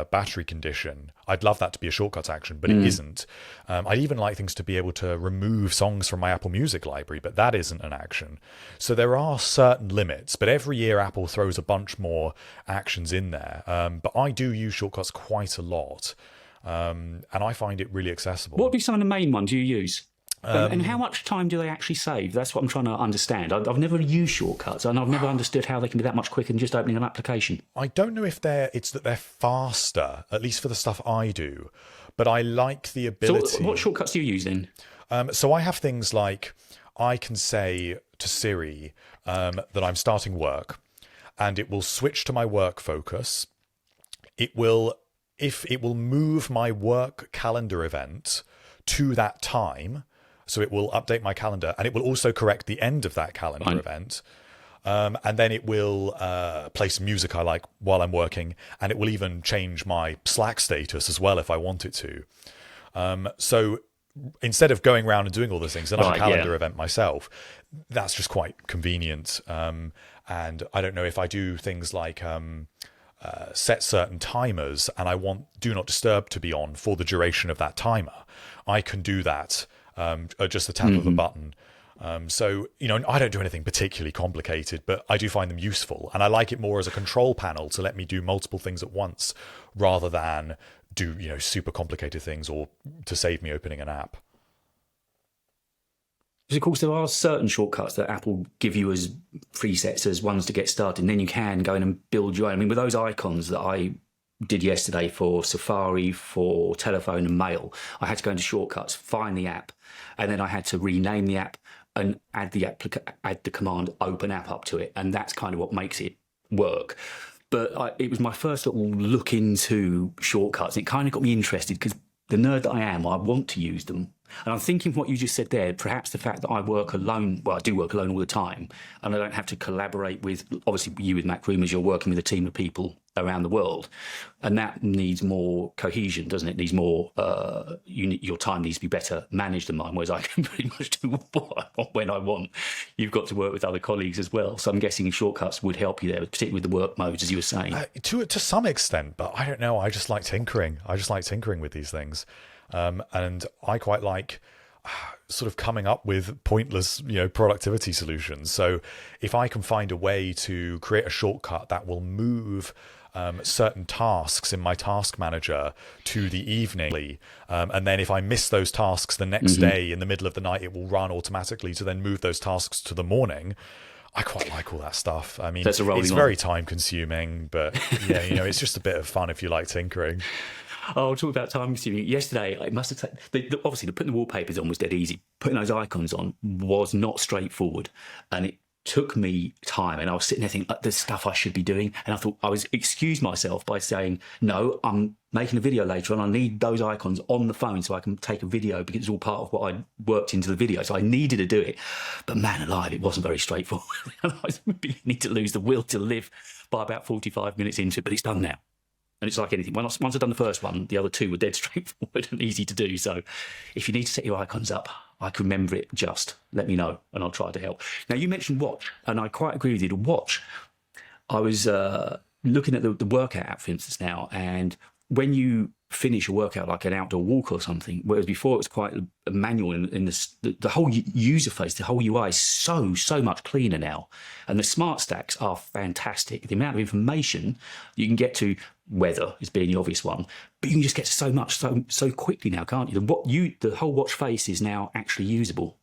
battery condition. I'd love that to be a shortcuts action, but it isn't. I'd even like things to be able to remove songs from my Apple Music library, but that isn't an action. So there are certain limits, but every year Apple throws a bunch more actions in there. But I do use shortcuts quite a lot, and I find it really accessible. What would be some of the main ones you use? And how much time do they actually save? That's what I'm trying to understand. I've never used shortcuts, and I've never understood how they can be that much quicker than just opening an application. I don't know if it's that they're faster, at least for the stuff I do, but I like the ability. So what shortcuts do you use then? So I have things like I can say to Siri that I'm starting work, and it will switch to my work focus. It will move my work calendar event to that time. So it will update my calendar, and it will also correct the end of that calendar event. And then it will play some music I like while I'm working, and it will even change my Slack status as well if I want it to. So instead of going around and doing all those things, and I'm a calendar event myself, that's just quite convenient. And I don't know, if I do things like set certain timers and I want Do Not Disturb to be on for the duration of that timer, I can do that at just the tap of a button. So, I don't do anything particularly complicated, but I do find them useful. And I like it more as a control panel to let me do multiple things at once rather than do, super complicated things or to save me opening an app. Because, of course, there are certain shortcuts that Apple give you as presets, as ones to get started, and then you can go in and build your own. I mean, with those icons that I did yesterday for Safari, for telephone and mail, I had to go into shortcuts, find the app, and then I had to rename the app and add the command open app up to it, and that's kind of what makes it work. But it was my first little look into shortcuts. It kind of got me interested, because the nerd that I am, I want to use them. And I'm thinking what you just said there, perhaps the fact that I work alone, well, I do work alone all the time, and I don't have to collaborate with, obviously you with MacRumors, you're working with a team of people around the world, and that needs more cohesion, doesn't it? It needs more, your time needs to be better managed than mine, whereas I can pretty much do what I want when I want. You've got to work with other colleagues as well, so I'm guessing shortcuts would help you there, particularly with the work modes, as you were saying. To some extent, but I don't know, I just like tinkering. I just like tinkering with these things. And I quite like sort of coming up with pointless, productivity solutions. So if I can find a way to create a shortcut that will move certain tasks in my task manager to the evening, and then if I miss those tasks the next day in the middle of the night, it will run automatically to then move those tasks to the morning. I quite like all that stuff. I mean, That's a rolling it's on. very time consuming, but yeah, it's just a bit of fun if you like tinkering. Oh, talk about time consuming. Yesterday, it must have taken. Obviously, putting the wallpapers on was dead easy. Putting those icons on was not straightforward, and it took me time. And I was sitting there thinking, "There's stuff I should be doing." And I thought I was excuse myself by saying, "No, I'm making a video later, and I need those icons on the phone so I can take a video because it's all part of what I worked into the video." So I needed to do it, but man alive, it wasn't very straightforward. I need to lose the will to live by about 45 minutes into it, but it's done now. And it's like anything. Once I've done the first one, the other two were dead straightforward and easy to do. So if you need to set your icons up, I can remember it, just let me know and I'll try to help. Now, you mentioned watch, and I quite agree with you. The watch, I was looking at the workout app, for instance, now, and when you finish a workout, like an outdoor walk or something, whereas before it was quite a manual in the whole user face, the whole UI is so much cleaner now. And the smart stacks are fantastic. The amount of information you can get to, weather is being the obvious one, but you can just get to so much so quickly now, can't you? The whole watch face is now actually usable.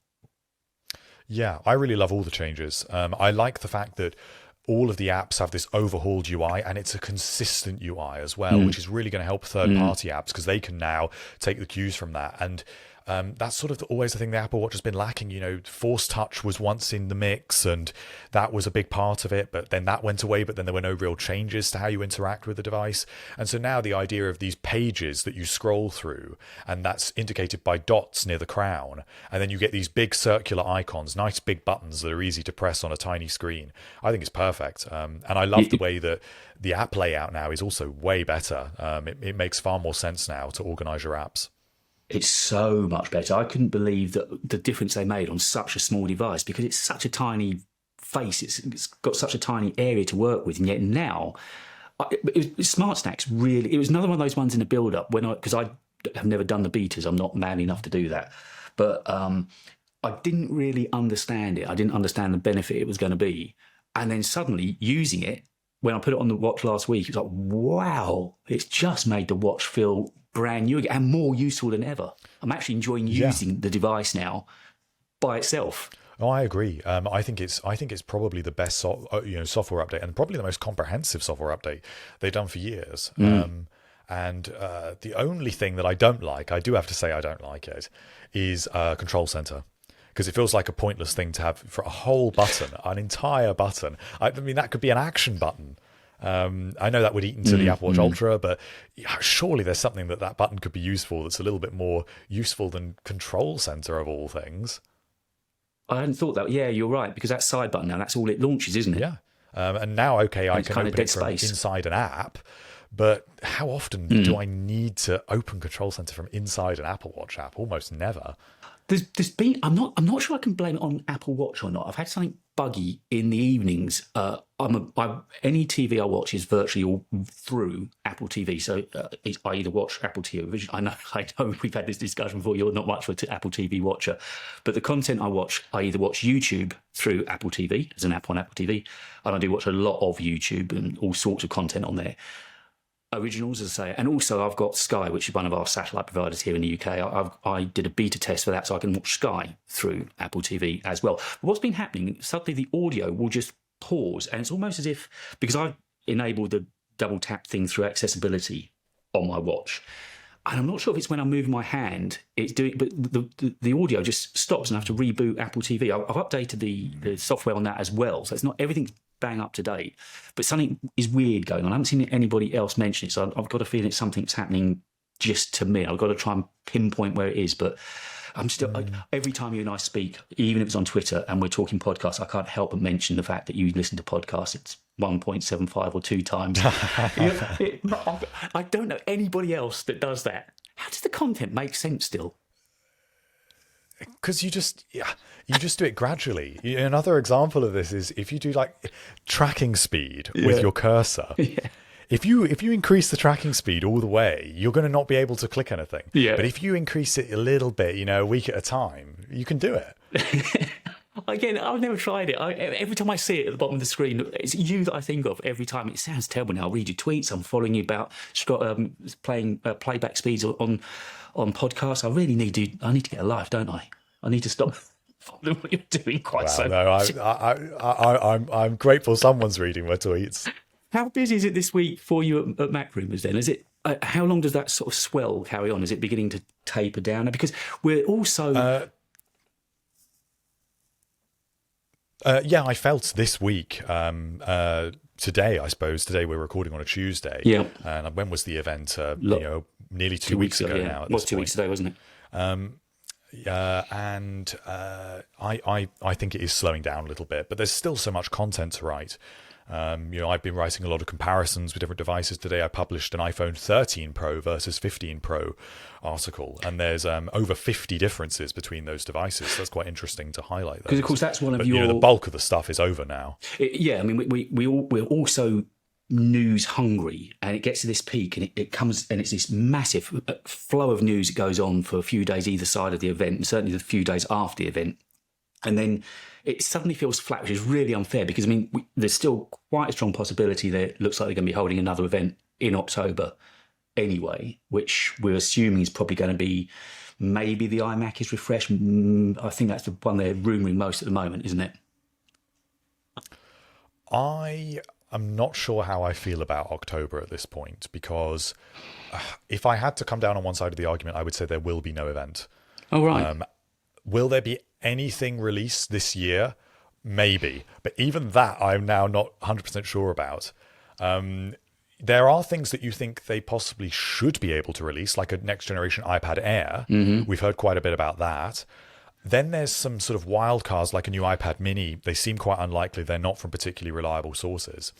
Yeah, I really love all the changes. I like the fact that all of the apps have this overhauled UI, and it's a consistent UI as well, which is really going to help third-party apps because they can now take the cues from that. And that's sort of always the thing the Apple Watch has been lacking. Force touch was once in the mix, and that was a big part of it, but then that went away, but then there were no real changes to how you interact with the device. And so now the idea of these pages that you scroll through, and that's indicated by dots near the crown, and then you get these big circular icons, nice big buttons that are easy to press on a tiny screen. I think it's perfect. And I love the way that the app layout now is also way better. It makes far more sense now to organize your apps. It's so much better. I couldn't believe the difference they made on such a small device, because it's such a tiny face. It's got such a tiny area to work with, and yet now, Smart Snacks really. It was another one of those ones in the build-up because I have never done the betas. I'm not man enough to do that, but I didn't really understand it. I didn't understand the benefit it was going to be, and then suddenly using it when I put it on the watch last week, it was like, wow! It's just made the watch feel brand new and more useful than ever. I'm actually enjoying using the device now by itself. Oh, I agree. I think it's probably the best software update, and probably the most comprehensive software update they've done for years. And the only thing that I don't like, I do have to say I don't like it, is Control Center. Because it feels like a pointless thing to have for a whole button, an entire button. I mean, that could be an action button. I know that would eat into the Apple Watch Ultra, but surely there's something that button could be used for that's a little bit more useful than Control Center of all things. I hadn't thought that. Yeah, you're right, because that side button now, that's all it launches, isn't it? Yeah. And now, okay, I can open it from inside an app, but how often do I need to open Control Center from inside an Apple Watch app? Almost never. There's been. I'm not sure I can blame it on Apple Watch or not. I've had something buggy in the evenings. Any TV I watch is virtually all through Apple TV. So I either watch Apple TV. I know we've had this discussion before. You're not much of an Apple TV watcher, but the content I watch, I either watch YouTube through Apple TV as an app on Apple TV, and I do watch a lot of YouTube and all sorts of content on there. Originals, as I say, and also I've got Sky, which is one of our satellite providers here in the UK. I did a beta test for that, so I can watch Sky through Apple TV as well. But what's been happening, suddenly the audio will just pause, and it's almost as if, because I've enabled the double tap thing through accessibility on my watch, and I'm not sure if it's when I'm moving my hand, it's doing, but the audio just stops and I have to reboot Apple TV. I've updated the software on that as well, so it's not everything's bang up to date, but something is weird going on. I haven't seen anybody else mention it, so I've got a feeling it's something that's happening just to me. I've got to try and pinpoint where it is, but I'm still, every time you and I speak, even if it's on Twitter and we're talking podcasts, I can't help but mention the fact that you listen to podcasts. It's 1.75 or 2 times. I don't know anybody else that does that. How does the content make sense still? Because you just do it gradually. Another example of this is if you do like tracking speed with your cursor. Yeah. If you increase the tracking speed all the way, you're going to not be able to click anything. Yeah. But if you increase it a little bit, a week at a time, you can do it. Again, I've never tried it. Every time I see it at the bottom of the screen, it's you that I think of every time. It sounds terrible now. I'll read your tweets. I'm following you about playing playback speeds on podcasts. I need to get a life, don't I? I need to stop following what you're doing quite so No, much. I'm grateful someone's reading my tweets. How busy is it this week for you at MacRumors then? Is it? How long does that sort of swell carry on? Is it beginning to taper down? Because we're also... Yeah, I felt this week, today, I suppose. Today we're recording on a Tuesday. Yeah. And when was the event? Nearly 2 2 weeks ago yeah. now. It was 2 weeks ago, wasn't it? I think it is slowing down a little bit, but there's still so much content to write. I've been writing a lot of comparisons with different devices. Today I published an iPhone 13 Pro versus 15 Pro article, and there's over 50 differences between those devices. So that's quite interesting to highlight. Because of course that's one of your... the bulk of the stuff is over now. I mean, we're also news hungry, and it gets to this peak, and it comes, and it's this massive flow of news that goes on for a few days either side of the event, and certainly the few days after the event. And then it suddenly feels flat, which is really unfair because, I mean, there's still quite a strong possibility that it looks like they're going to be holding another event in October anyway, which we're assuming is probably going to be maybe the iMac is refreshed. I think that's the one they're rumouring most at the moment, isn't it? I'm not sure how I feel about October at this point, because if I had to come down on one side of the argument, I would say there will be no event. Oh, right. Will there be anything released this year? Maybe. But even that, I'm now not 100% sure about. There are things that you think they possibly should be able to release, like a next generation iPad Air. Mm-hmm. We've heard quite a bit about that. Then there's some sort of wild cards like a new iPad mini. They seem quite unlikely. They're not from particularly reliable sources.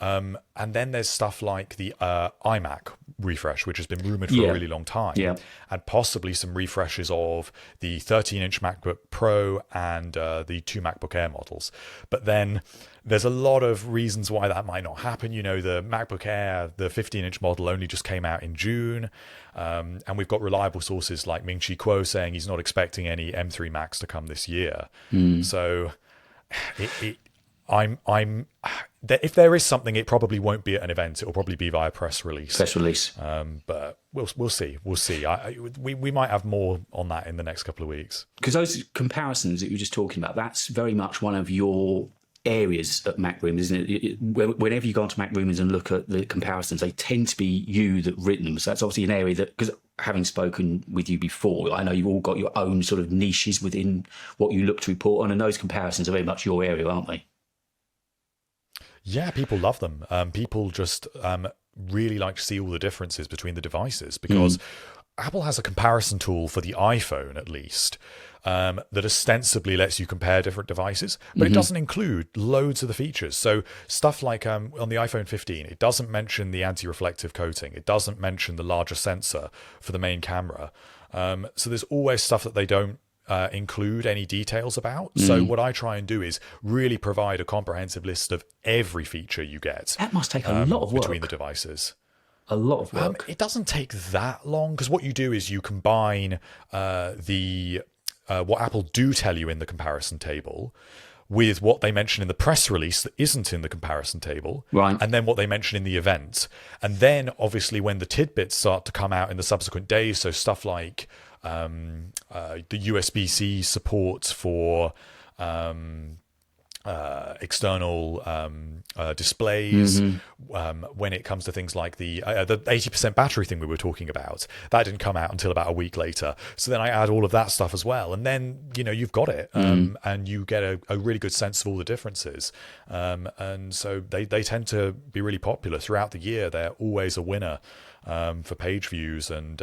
And then there's stuff like the iMac refresh, which has been rumoured for a really long time. Yeah. And possibly some refreshes of the 13-inch MacBook Pro and the 2 MacBook Air models. But then there's a lot of reasons why that might not happen. The MacBook Air, the 15-inch model only just came out in June. And we've got reliable sources like Ming-Chi Kuo saying he's not expecting any M3 Macs to come this year. So if there is something, it probably won't be at an event. It will probably be via press release. But we'll see. We'll see. We might have more on that in the next couple of weeks. Because those comparisons that you were just talking about, that's very much one of your areas at MacRumors, isn't it? Whenever you go onto MacRumors and look at the comparisons, they tend to be you that written them. So that's obviously an area that, because having spoken with you before, I know you've all got your own sort of niches within what you look to report on, and those comparisons are very much your area, aren't they? Yeah, people love them. People just really like to see all the differences between the devices, because Apple has a comparison tool for the iPhone, at least, that ostensibly lets you compare different devices, but it doesn't include loads of the features. So stuff like on the iPhone 15, it doesn't mention the anti-reflective coating. It doesn't mention the larger sensor for the main camera. So there's always stuff that they don't include any details about. So what I try and do is really provide a comprehensive list of every feature you get. That must take a lot of work between the devices. A lot of work. It doesn't take that long, because what you do is you combine what Apple do tell you in the comparison table with what they mention in the press release that isn't in the comparison table, right? And then what they mention in the event. And then obviously when the tidbits start to come out in the subsequent days, so stuff like the USB-C support for external displays, when it comes to things like the 80% battery thing we were talking about, that didn't come out until about a week later. So then I add all of that stuff as well, and then you've got it, and you get a really good sense of all the differences. And so they tend to be really popular throughout the year. They're always a winner for page views and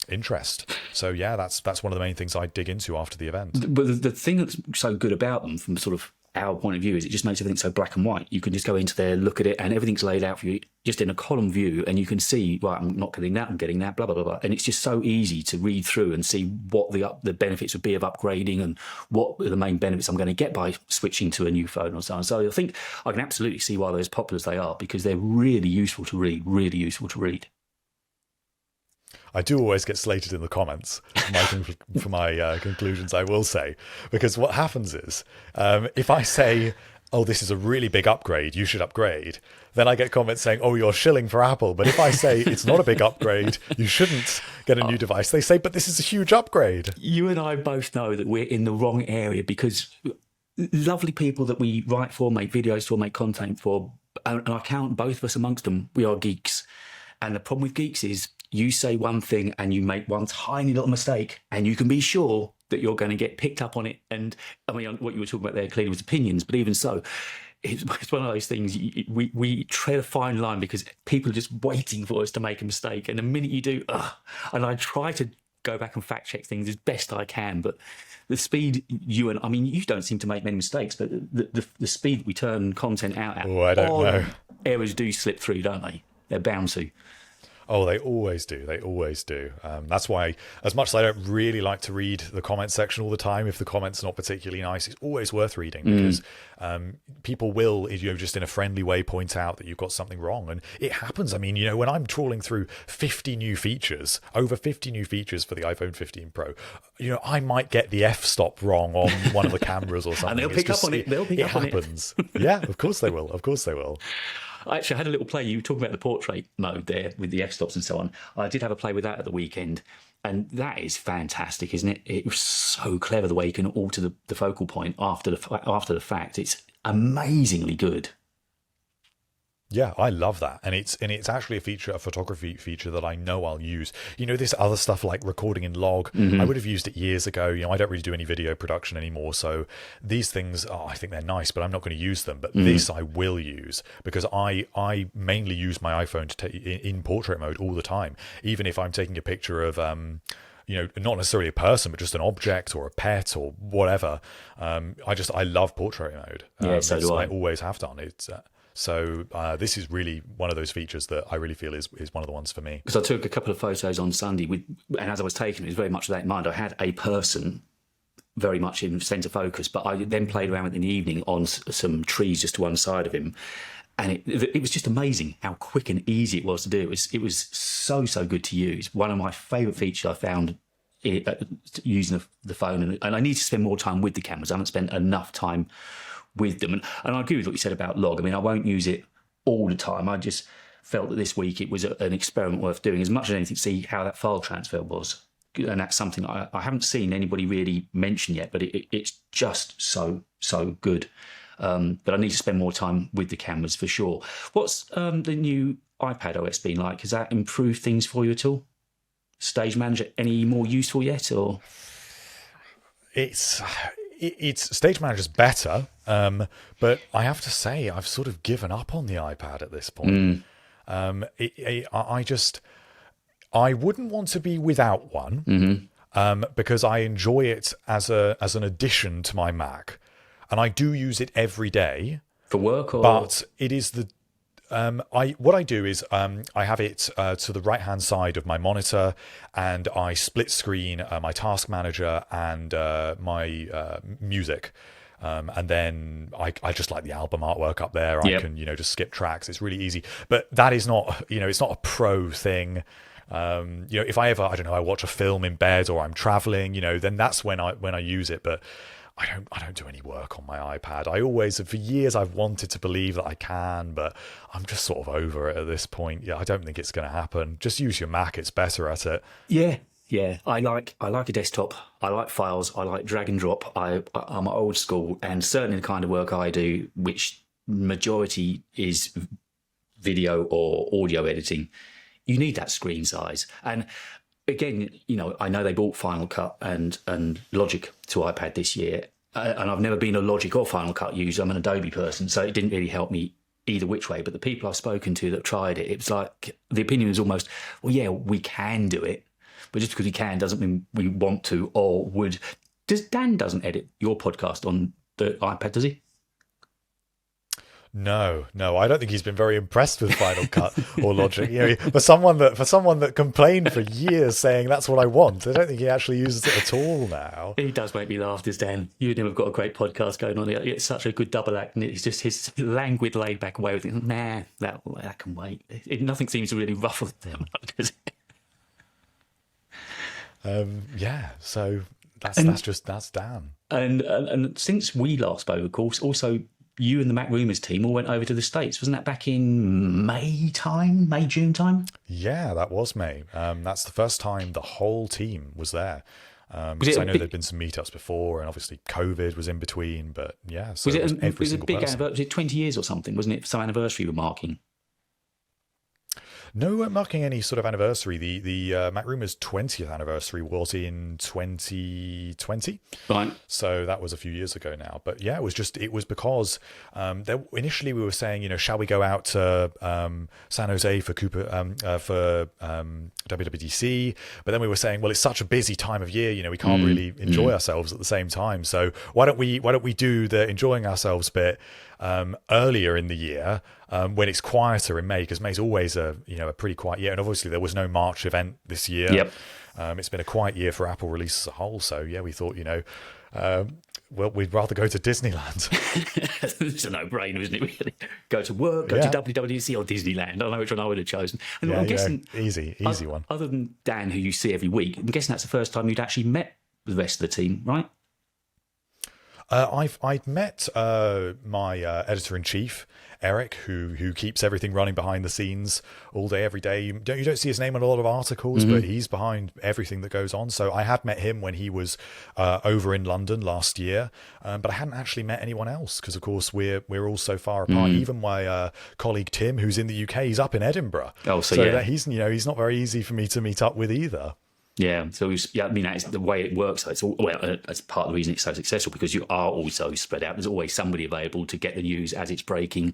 interest. So yeah, that's one of the main things I dig into after the event. But the thing that's so good about them from sort of our point of view is it just makes everything so black and white. You can just go into there, look at it, and everything's laid out for you just in a column view, and you can see, right, I'm not getting that, I'm getting that, blah, blah, blah, blah. And it's just so easy to read through and see what the benefits would be of upgrading and what are the main benefits I'm going to get by switching to a new phone or so on. So I think I can absolutely see why they're as popular as they are, because they're really useful to read, really useful to read. I do always get slated in the comments for my conclusions, I will say, because what happens is if I say oh, this is a really big upgrade, you should upgrade, then I get comments saying, oh, you're shilling for Apple. But if I say it's not a big upgrade, you shouldn't get a new device, they say, but this is a huge upgrade. You and I both know that we're in the wrong area, because lovely people that we write for, make videos for, make content for, and I count both of us amongst them, we are geeks. And the problem with geeks is you say one thing and you make one tiny little mistake, and you can be sure that you're going to get picked up on it. And I mean, what you were talking about there clearly was opinions, but even so, it's one of those things, we tread a fine line, because people are just waiting for us to make a mistake. And the minute you do, and I try to go back and fact check things as best I can, but the speed you don't seem to make many mistakes, but the speed we turn content out at, I don't know. Errors do slip through, don't they? They're bound to. Oh, they always do. They always do. That's why, as much as I don't really like to read the comment section all the time, if the comment's not particularly nice, it's always worth reading, because people will, just in a friendly way, point out that you've got something wrong. And it happens. I mean, when I'm trawling through over 50 new features for the iPhone 15 Pro, I might get the f-stop wrong on one of the cameras or something. And they'll pick up on it. It happens. Yeah, of course they will. Of course they will. I actually had a little play. You were talking about the portrait mode there with the f-stops and so on. I did have a play with that at the weekend, and that is fantastic, isn't it? It was so clever the way you can alter the focal point after the fact. It's amazingly good. Yeah, I love that. And it's actually a photography feature that I know I'll use. This other stuff like recording in log, I would have used it years ago. I don't really do any video production anymore. So these things, I think they're nice, but I'm not going to use them. But this I will use, because I mainly use my iPhone in portrait mode all the time. Even if I'm taking a picture of, not necessarily a person, but just an object or a pet or whatever. I love portrait mode. Yeah, so do I. I always have done. So this is really one of those features that I really feel is one of the ones for me. Because I took a couple of photos on Sunday, and as I was taking it was very much with that in mind. I had a person very much in centre focus, but I then played around with it in the evening on some trees just to one side of him. And it was just amazing how quick and easy it was to do. It was so good to use. One of my favourite features I found using the phone, and I need to spend more time with the cameras. I haven't spent enough time with them. And I agree with what you said about log. I mean, I won't use it all the time. I just felt that this week it was an experiment worth doing, as much as anything, to see how that file transfer was. And that's something I haven't seen anybody really mention yet, but it's just so good. But I need to spend more time with the cameras for sure. What's the new iPad OS been like? Has that improved things for you at all? Stage Manger any more useful yet, or? It's Stage Manger's better, but I have to say I've sort of given up on the iPad at this point. I wouldn't want to be without one, because I enjoy it as an addition to my Mac, and I do use it every day for work. But it is what I do is I have it to the right hand side of my monitor, and I split screen my task manager and my music, and then I just like the album artwork up there. I can just skip tracks. It's really easy, but that is not it's not a pro thing. If I ever I watch a film in bed or I'm traveling, then that's when I use it. But I don't do any work on my iPad. For years I've wanted to believe that I can, but I'm just sort of over it at this point. Yeah, I don't think it's going to happen. Just use your Mac; it's better at it. Yeah. I like a desktop. I like files. I like drag and drop. I'm old school, and certainly the kind of work I do, which majority is video or audio editing, you need that screen size. And again, I know they bought Final Cut and Logic to iPad this year, and I've never been a Logic or Final Cut user. I'm an Adobe person, so it didn't really help me either which way. But the people I've spoken to that tried it, it was like the opinion was almost, well, yeah, we can do it, but just because we can doesn't mean we want to or would. Dan doesn't edit your podcast on the iPad, does he? No, I don't think he's been very impressed with Final Cut or Logic. For someone that complained for years saying that's what I want, I don't think he actually uses it at all now. He does make me laugh, does Dan. You and him have got a great podcast going on. It's such a good double act, and it's just his languid, laid-back way of thinking, nah, that can wait. Nothing seems to really ruffle them, does it? So that's Dan. And since we last spoke, of course, also you and the MacRumors team all went over to the States. Wasn't that back in June time? Yeah, that was May. That's the first time the whole team was there. Was Because it I a know big, there'd been some meetups before, and obviously COVID was in between. But yeah, so was it was it every a single big person. anniversary? Was it 20 years or something? Wasn't it some anniversary we're marking? No, we weren't marking any sort of anniversary. The MacRumors 20th anniversary was in 2020. Right. So that was a few years ago now. But yeah, it was because initially we were saying, shall we go out to San Jose for WWDC? But then we were saying, well, it's such a busy time of year, we can't really enjoy ourselves at the same time. So why don't we do the enjoying ourselves bit earlier in the year when it's quieter in May, because May's always a pretty quiet year, and obviously there was no March event this year. Yep. It's been a quiet year for Apple release as a whole, so yeah, we thought well, we'd rather go to Disneyland. It's a no-brainer, isn't it? Really, go to work, go to WWDC or Disneyland. I don't know which one I would have chosen. And I'm guessing easy one. Other than Dan, who you see every week, I'm guessing that's the first time you'd actually met the rest of the team, right? I'd met my editor-in-chief, Eric, who keeps everything running behind the scenes all day, every day. You don't see his name in a lot of articles, but he's behind everything that goes on. So I had met him when he was over in London last year, but I hadn't actually met anyone else because, of course, we're all so far apart. Even my colleague Tim, who's in the UK, he's up in Edinburgh. Oh, so yeah. That he's not very easy for me to meet up with either. Yeah, so that's the way it works. It's that's part of the reason it's so successful, because you are also spread out. There's always somebody available to get the news as it's breaking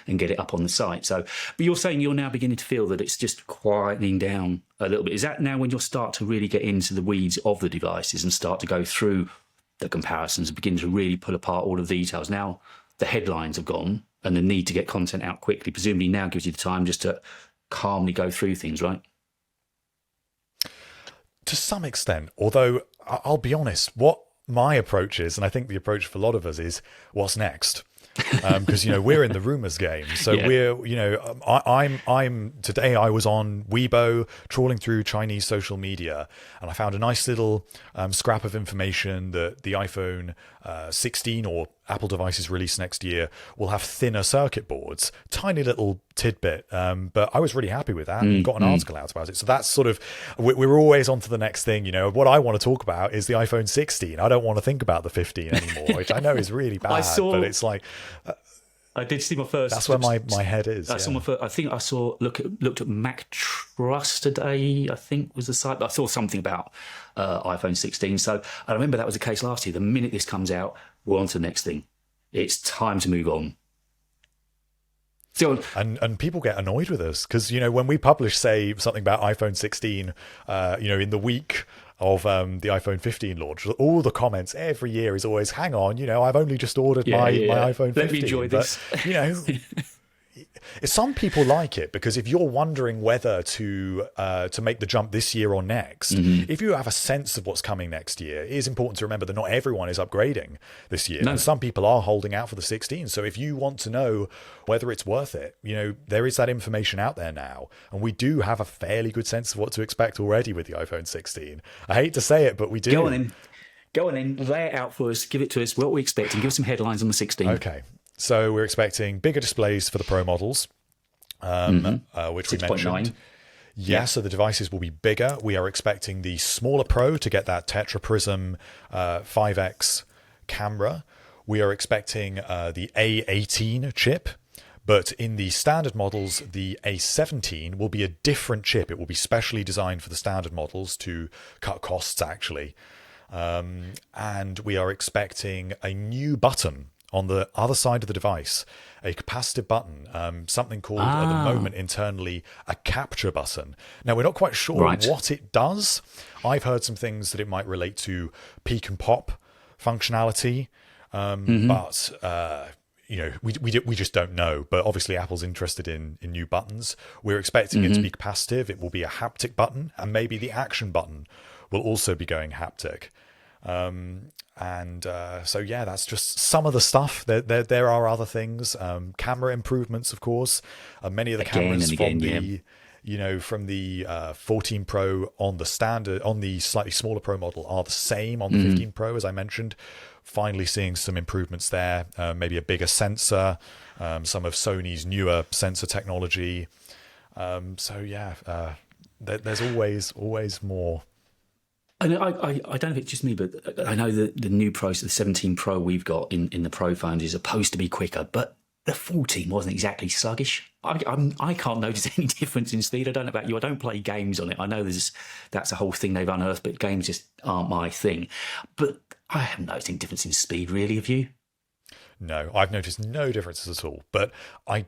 and get it up on the site. So, but you're saying you're now beginning to feel that it's just quietening down a little bit. Is that now when you'll start to really get into the weeds of the devices and start to go through the comparisons and begin to really pull apart all of the details? Now the headlines have gone and the need to get content out quickly presumably now gives you the time just to calmly go through things, right? To some extent, although I'll be honest, what my approach is, and I think the approach for a lot of us is, what's next? Because we're in the rumors game, so I'm today I was on Weibo trawling through Chinese social media, and I found a nice little scrap of information that the iPhone 16 or Apple devices released next year will have thinner circuit boards. Tiny little tidbit, but I was really happy with that and got an article out about it. So that's sort of, we're always on to the next thing. What I want to talk about is the iPhone 16. I don't want to think about the 15 anymore, which I know is really bad, but it's like, I did see my first. That's where my head is. I saw my first. I think I saw looked at Mac Trust today. I think was the site. But I saw something about iPhone 16. So I remember that was the case last year. The minute this comes out, we're on to the next thing. It's time to move on. So, and people get annoyed with us because when we publish, say, something about iPhone 16, in the week of the iPhone 15 launch, all the comments every year is always, hang on, I've only just ordered my iPhone 15. Let me enjoy this. But, some people like it because if you're wondering whether to make the jump this year or next, if you have a sense of what's coming next year, it is important to remember that not everyone is upgrading this year. No. And some people are holding out for the 16. So if you want to know whether it's worth it, there is that information out there now. And we do have a fairly good sense of what to expect already with the iPhone 16. I hate to say it, but we do. Go on in, lay it out for us, give it to us, what we expect, and give us some headlines on the 16. Okay. So we're expecting bigger displays for the Pro models, which we mentioned. Yeah, so the devices will be bigger. We are expecting the smaller Pro to get that Tetra Prism 5X camera. We are expecting the A18 chip, but in the standard models, the A17 will be a different chip. It will be specially designed for the standard models to cut costs, actually. And we are expecting a new button on the other side of the device, a capacitive button, something called at the moment internally a capture button. Now, we're not quite sure what it does. I've heard some things that it might relate to peak and pop functionality, but we just don't know. But obviously, Apple's interested in new buttons. We're expecting it to be capacitive. It will be a haptic button, and maybe the action button will also be going haptic. So that's just some of the stuff. There are other things. Camera improvements, of course. Many of the cameras from the from the 14 Pro on the slightly smaller Pro model are the same on the 15 Pro, as I mentioned. Finally seeing some improvements there, maybe a bigger sensor, some of Sony's newer sensor technology. There's always more. And I don't know if it's just me, but I know that the new Pro, so the 17 Pro we've got in the Pro phones is supposed to be quicker, but the 14 wasn't exactly sluggish. I can't notice any difference in speed. I don't know about you. I don't play games on it. I know that's a whole thing they've unearthed, but games just aren't my thing. But I haven't noticed any difference in speed, really, have you? No, I've noticed no differences at all. But I'm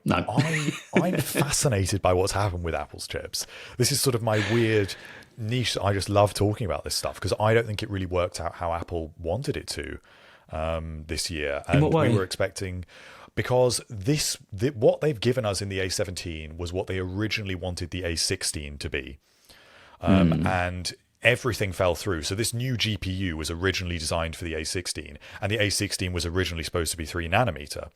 fascinated by what's happened with Apple's chips. This is sort of my weird niche. I just love talking about this stuff because I don't think it really worked out how Apple wanted it to this year. And in what way? We were expecting, because what they've given us in the A17 was what they originally wanted the A16 to be. And everything fell through. So this new GPU was originally designed for the A16, and the A16 was originally supposed to be 3 nanometer.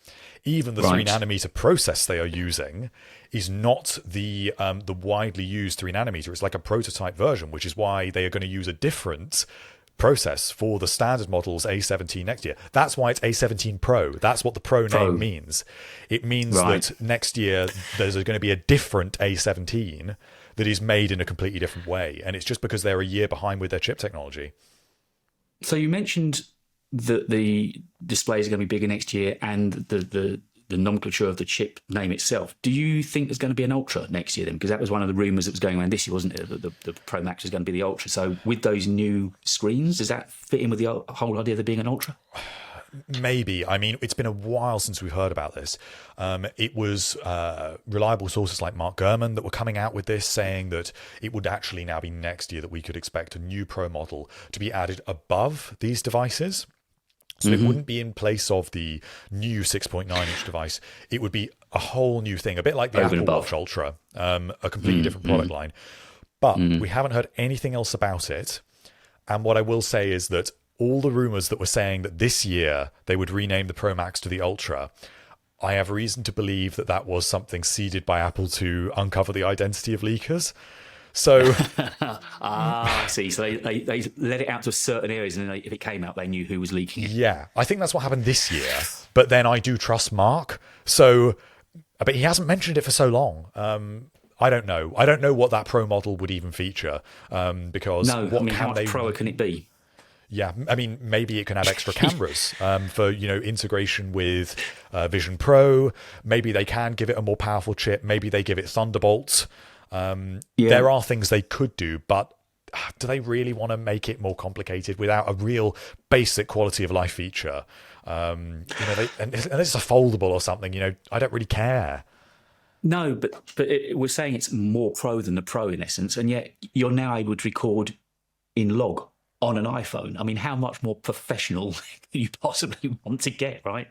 Even the 3 nanometer process they are using is not the widely used 3 nanometer. It's like a prototype version, which is why they are going to use a different process for the standard models A17 next year. That's why it's A17 Pro. That's what the Pro name means. It means that next year there's going to be a different A17 that is made in a completely different way. And it's just because they're a year behind with their chip technology. So you mentioned that the displays are going to be bigger next year and the nomenclature of the chip name itself. Do you think there's going to be an Ultra next year then? Because that was one of the rumours that was going around this year, wasn't it? The Pro Max was going to be the Ultra. So with those new screens, does that fit in with the whole idea of there being an Ultra? Maybe. I mean, it's been a while since we've heard about this. It was reliable sources like Mark Gurman that were coming out with this, saying that it would actually now be next year that we could expect a new Pro model to be added above these devices. So it wouldn't be in place of the new 6.9-inch device. It would be a whole new thing, a bit like the Apple Watch Ultra, a completely different product line. But we haven't heard anything else about it. And what I will say is that all the rumors that were saying that this year they would rename the Pro Max to the Ultra, I have reason to believe that that was something seeded by Apple to uncover the identity of leakers. So, I see. So they let it out to certain areas, and then if it came out, they knew who was leaking it. Yeah, I think that's what happened this year. But then I do trust Mark. So, but he hasn't mentioned it for so long. I don't know. I don't know what that Pro model would even feature. Because how much Pro can it be? Yeah, I mean, maybe it can have extra cameras for, integration with Vision Pro. Maybe they can give it a more powerful chip. Maybe they give it Thunderbolt. There are things they could do, but do they really want to make it more complicated without a real basic quality of life feature? And it's a foldable or something. I don't really care. No, but we're saying it's more Pro than the Pro in essence, and yet you're now able to record in log on an iPhone. I mean, how much more professional can you possibly want to get, right?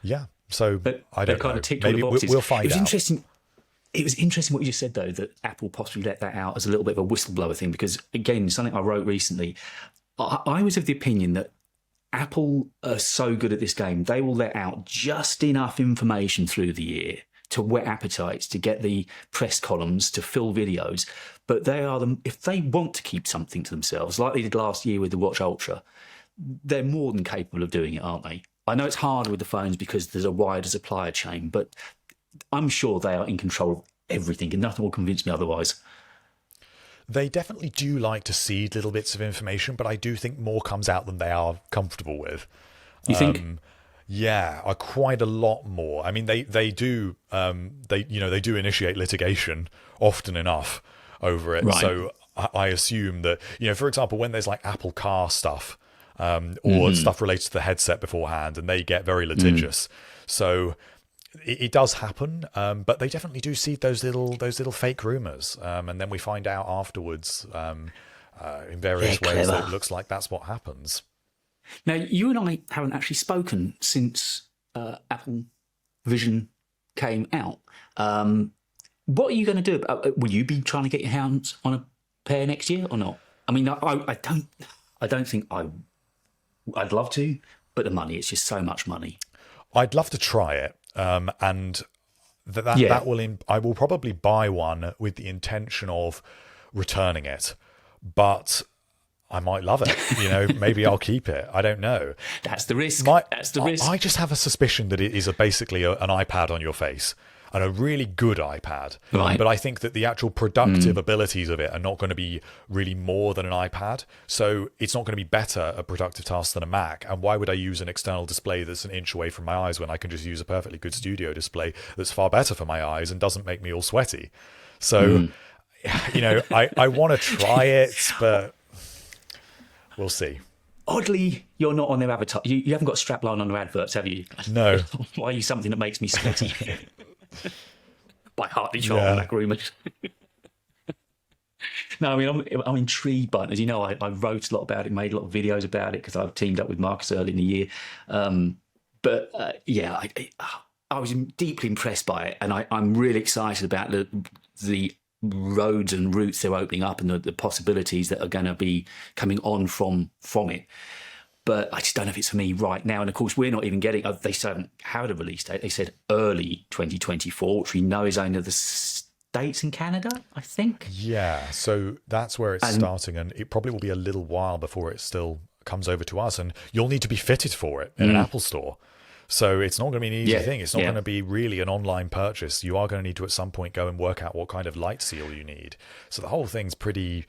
Yeah. So I don't know. Maybe we'll find out. It was interesting what you just said, though, that Apple possibly let that out as a little bit of a whistleblower thing, because, again, something I wrote recently, I was of the opinion that Apple are so good at this game, they will let out just enough information through the year to whet appetites, to get the press columns, to fill videos. But if they want to keep something to themselves, like they did last year with the Watch Ultra, they're more than capable of doing it, aren't they? I know it's harder with the phones because there's a wider supplier chain, but I'm sure they are in control of everything, and nothing will convince me otherwise. They definitely do like to seed little bits of information, but I do think more comes out than they are comfortable with. You think? Yeah, quite a lot more. I mean, they do they do initiate litigation often enough over it. Right. So I assume that, for example, when there's like Apple Car stuff or stuff related to the headset beforehand, and they get very litigious. So it does happen, but they definitely do seed those little fake rumors, and then we find out afterwards in various ways that it looks like that's what happens. Now, you and I haven't actually spoken since Apple Vision came out. What are you going to do? Will you be trying to get your hands on a pair next year or not? I mean, I don't think I'd love to, but the money, it's just so much money. I'd love to try it. And that will I will probably buy one with the intention of returning it, but I might love it. Maybe I'll keep it. I don't know. That's the risk. I just have a suspicion that it is basically an iPad on your face, and a really good iPad. Right. But I think that the actual productive abilities of it are not going to be really more than an iPad. So it's not going to be better at productive tasks than a Mac. And why would I use an external display that's an inch away from my eyes when I can just use a perfectly good studio display that's far better for my eyes and doesn't make me all sweaty? So, I want to try it, but we'll see. Oddly, you're not on their avatar. You haven't got a strapline on their adverts, have you? No. Why are you something that makes me sweaty? By Hartley Charlton, MacRumors. No, I mean, I'm intrigued by it. As you know, I wrote a lot about it, made a lot of videos about it because I've teamed up with Marcus early in the year. I was deeply impressed by it, and I'm really excited about the roads and routes they're opening up and the possibilities that are going to be coming on from it. But I just don't know if it's for me right now. And of course, we're not even getting, they still haven't had a release date. They said early 2024, which we know is only the States and Canada, I think. Yeah, so that's where it's starting. And it probably will be a little while before it still comes over to us. And you'll need to be fitted for it in an Apple store. So it's not going to be an easy thing. It's not going to be really an online purchase. You are going to need to, at some point, go and work out what kind of light seal you need. So the whole thing's pretty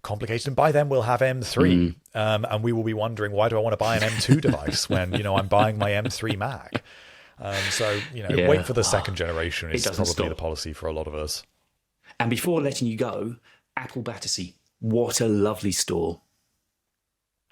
complicated. And by then we'll have M3 and we will be wondering, why do I want to buy an M2 device when I'm buying my M3 Mac? Wait for the second generation is probably the policy for a lot of us. And before letting you go, Apple Battersea, what a lovely store.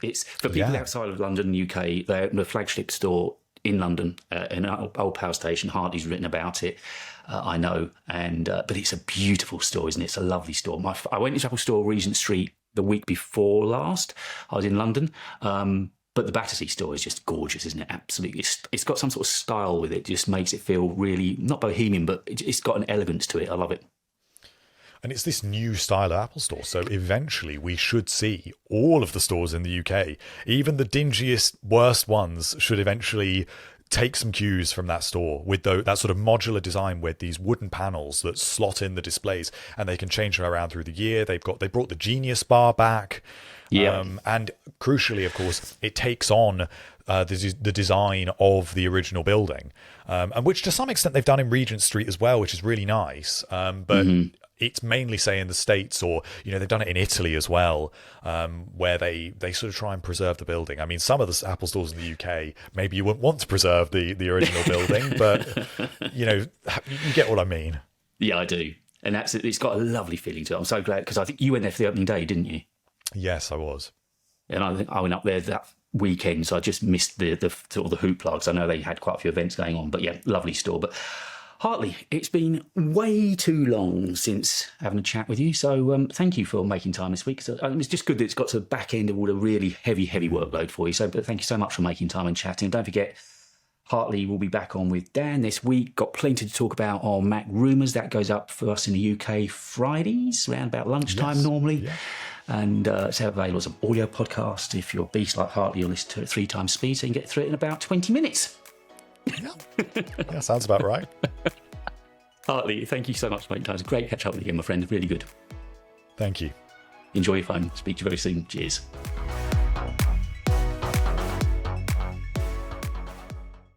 It's for people outside of London and UK. They opened a flagship store in London, in an old power station. Hartley's written about it, I know, but it's a beautiful store, isn't it? It's a lovely store. I went to Apple Store, Regent Street, the week before last. I was in London, but the Battersea store is just gorgeous, isn't it? Absolutely. It's got some sort of style with it. It just makes it feel really, not bohemian, but it's got an elegance to it. I love it. And it's this new style of Apple Store. So eventually we should see all of the stores in the UK, even the dingiest, worst ones, should eventually take some cues from that store with that sort of modular design with these wooden panels that slot in the displays and they can change them around through the year. They brought the Genius Bar back. And crucially, of course, it takes on the design of the original building, and which to some extent they've done in Regent Street as well, which is really nice. But it's mainly, say, in the States, or they've done it in Italy as well, where they sort of try and preserve the building. I mean, some of the Apple stores in the UK, maybe you wouldn't want to preserve the original building, but you get what I mean. Yeah, I do, and it's got a lovely feeling to it. I'm so glad, because I think you went there for the opening day, didn't you? Yes, I was. And I think I went up there that weekend, so I just missed the sort of the hoopla, because I know they had quite a few events going on. But yeah, lovely store. But Hartley, it's been way too long since having a chat with you, so thank you for making time this week. So, it's just good that it's got to the back end of all the really heavy workload for you. So, but thank you so much for making time and chatting. Don't forget, Hartley will be back on with Dan this week. Got plenty to talk about on MacRumors. That goes up for us in the UK Fridays, around about lunchtime normally. Yeah. And it's available as an audio podcast. If you're a beast like Hartley, you'll listen to it 3 times speed, so you can get through it in about 20 minutes. Yeah, sounds about right. Hartley, thank you so much for making time. It's great to catch up with you again, my friend. Really good. Thank you. Enjoy your phone. Speak to you very soon. Cheers.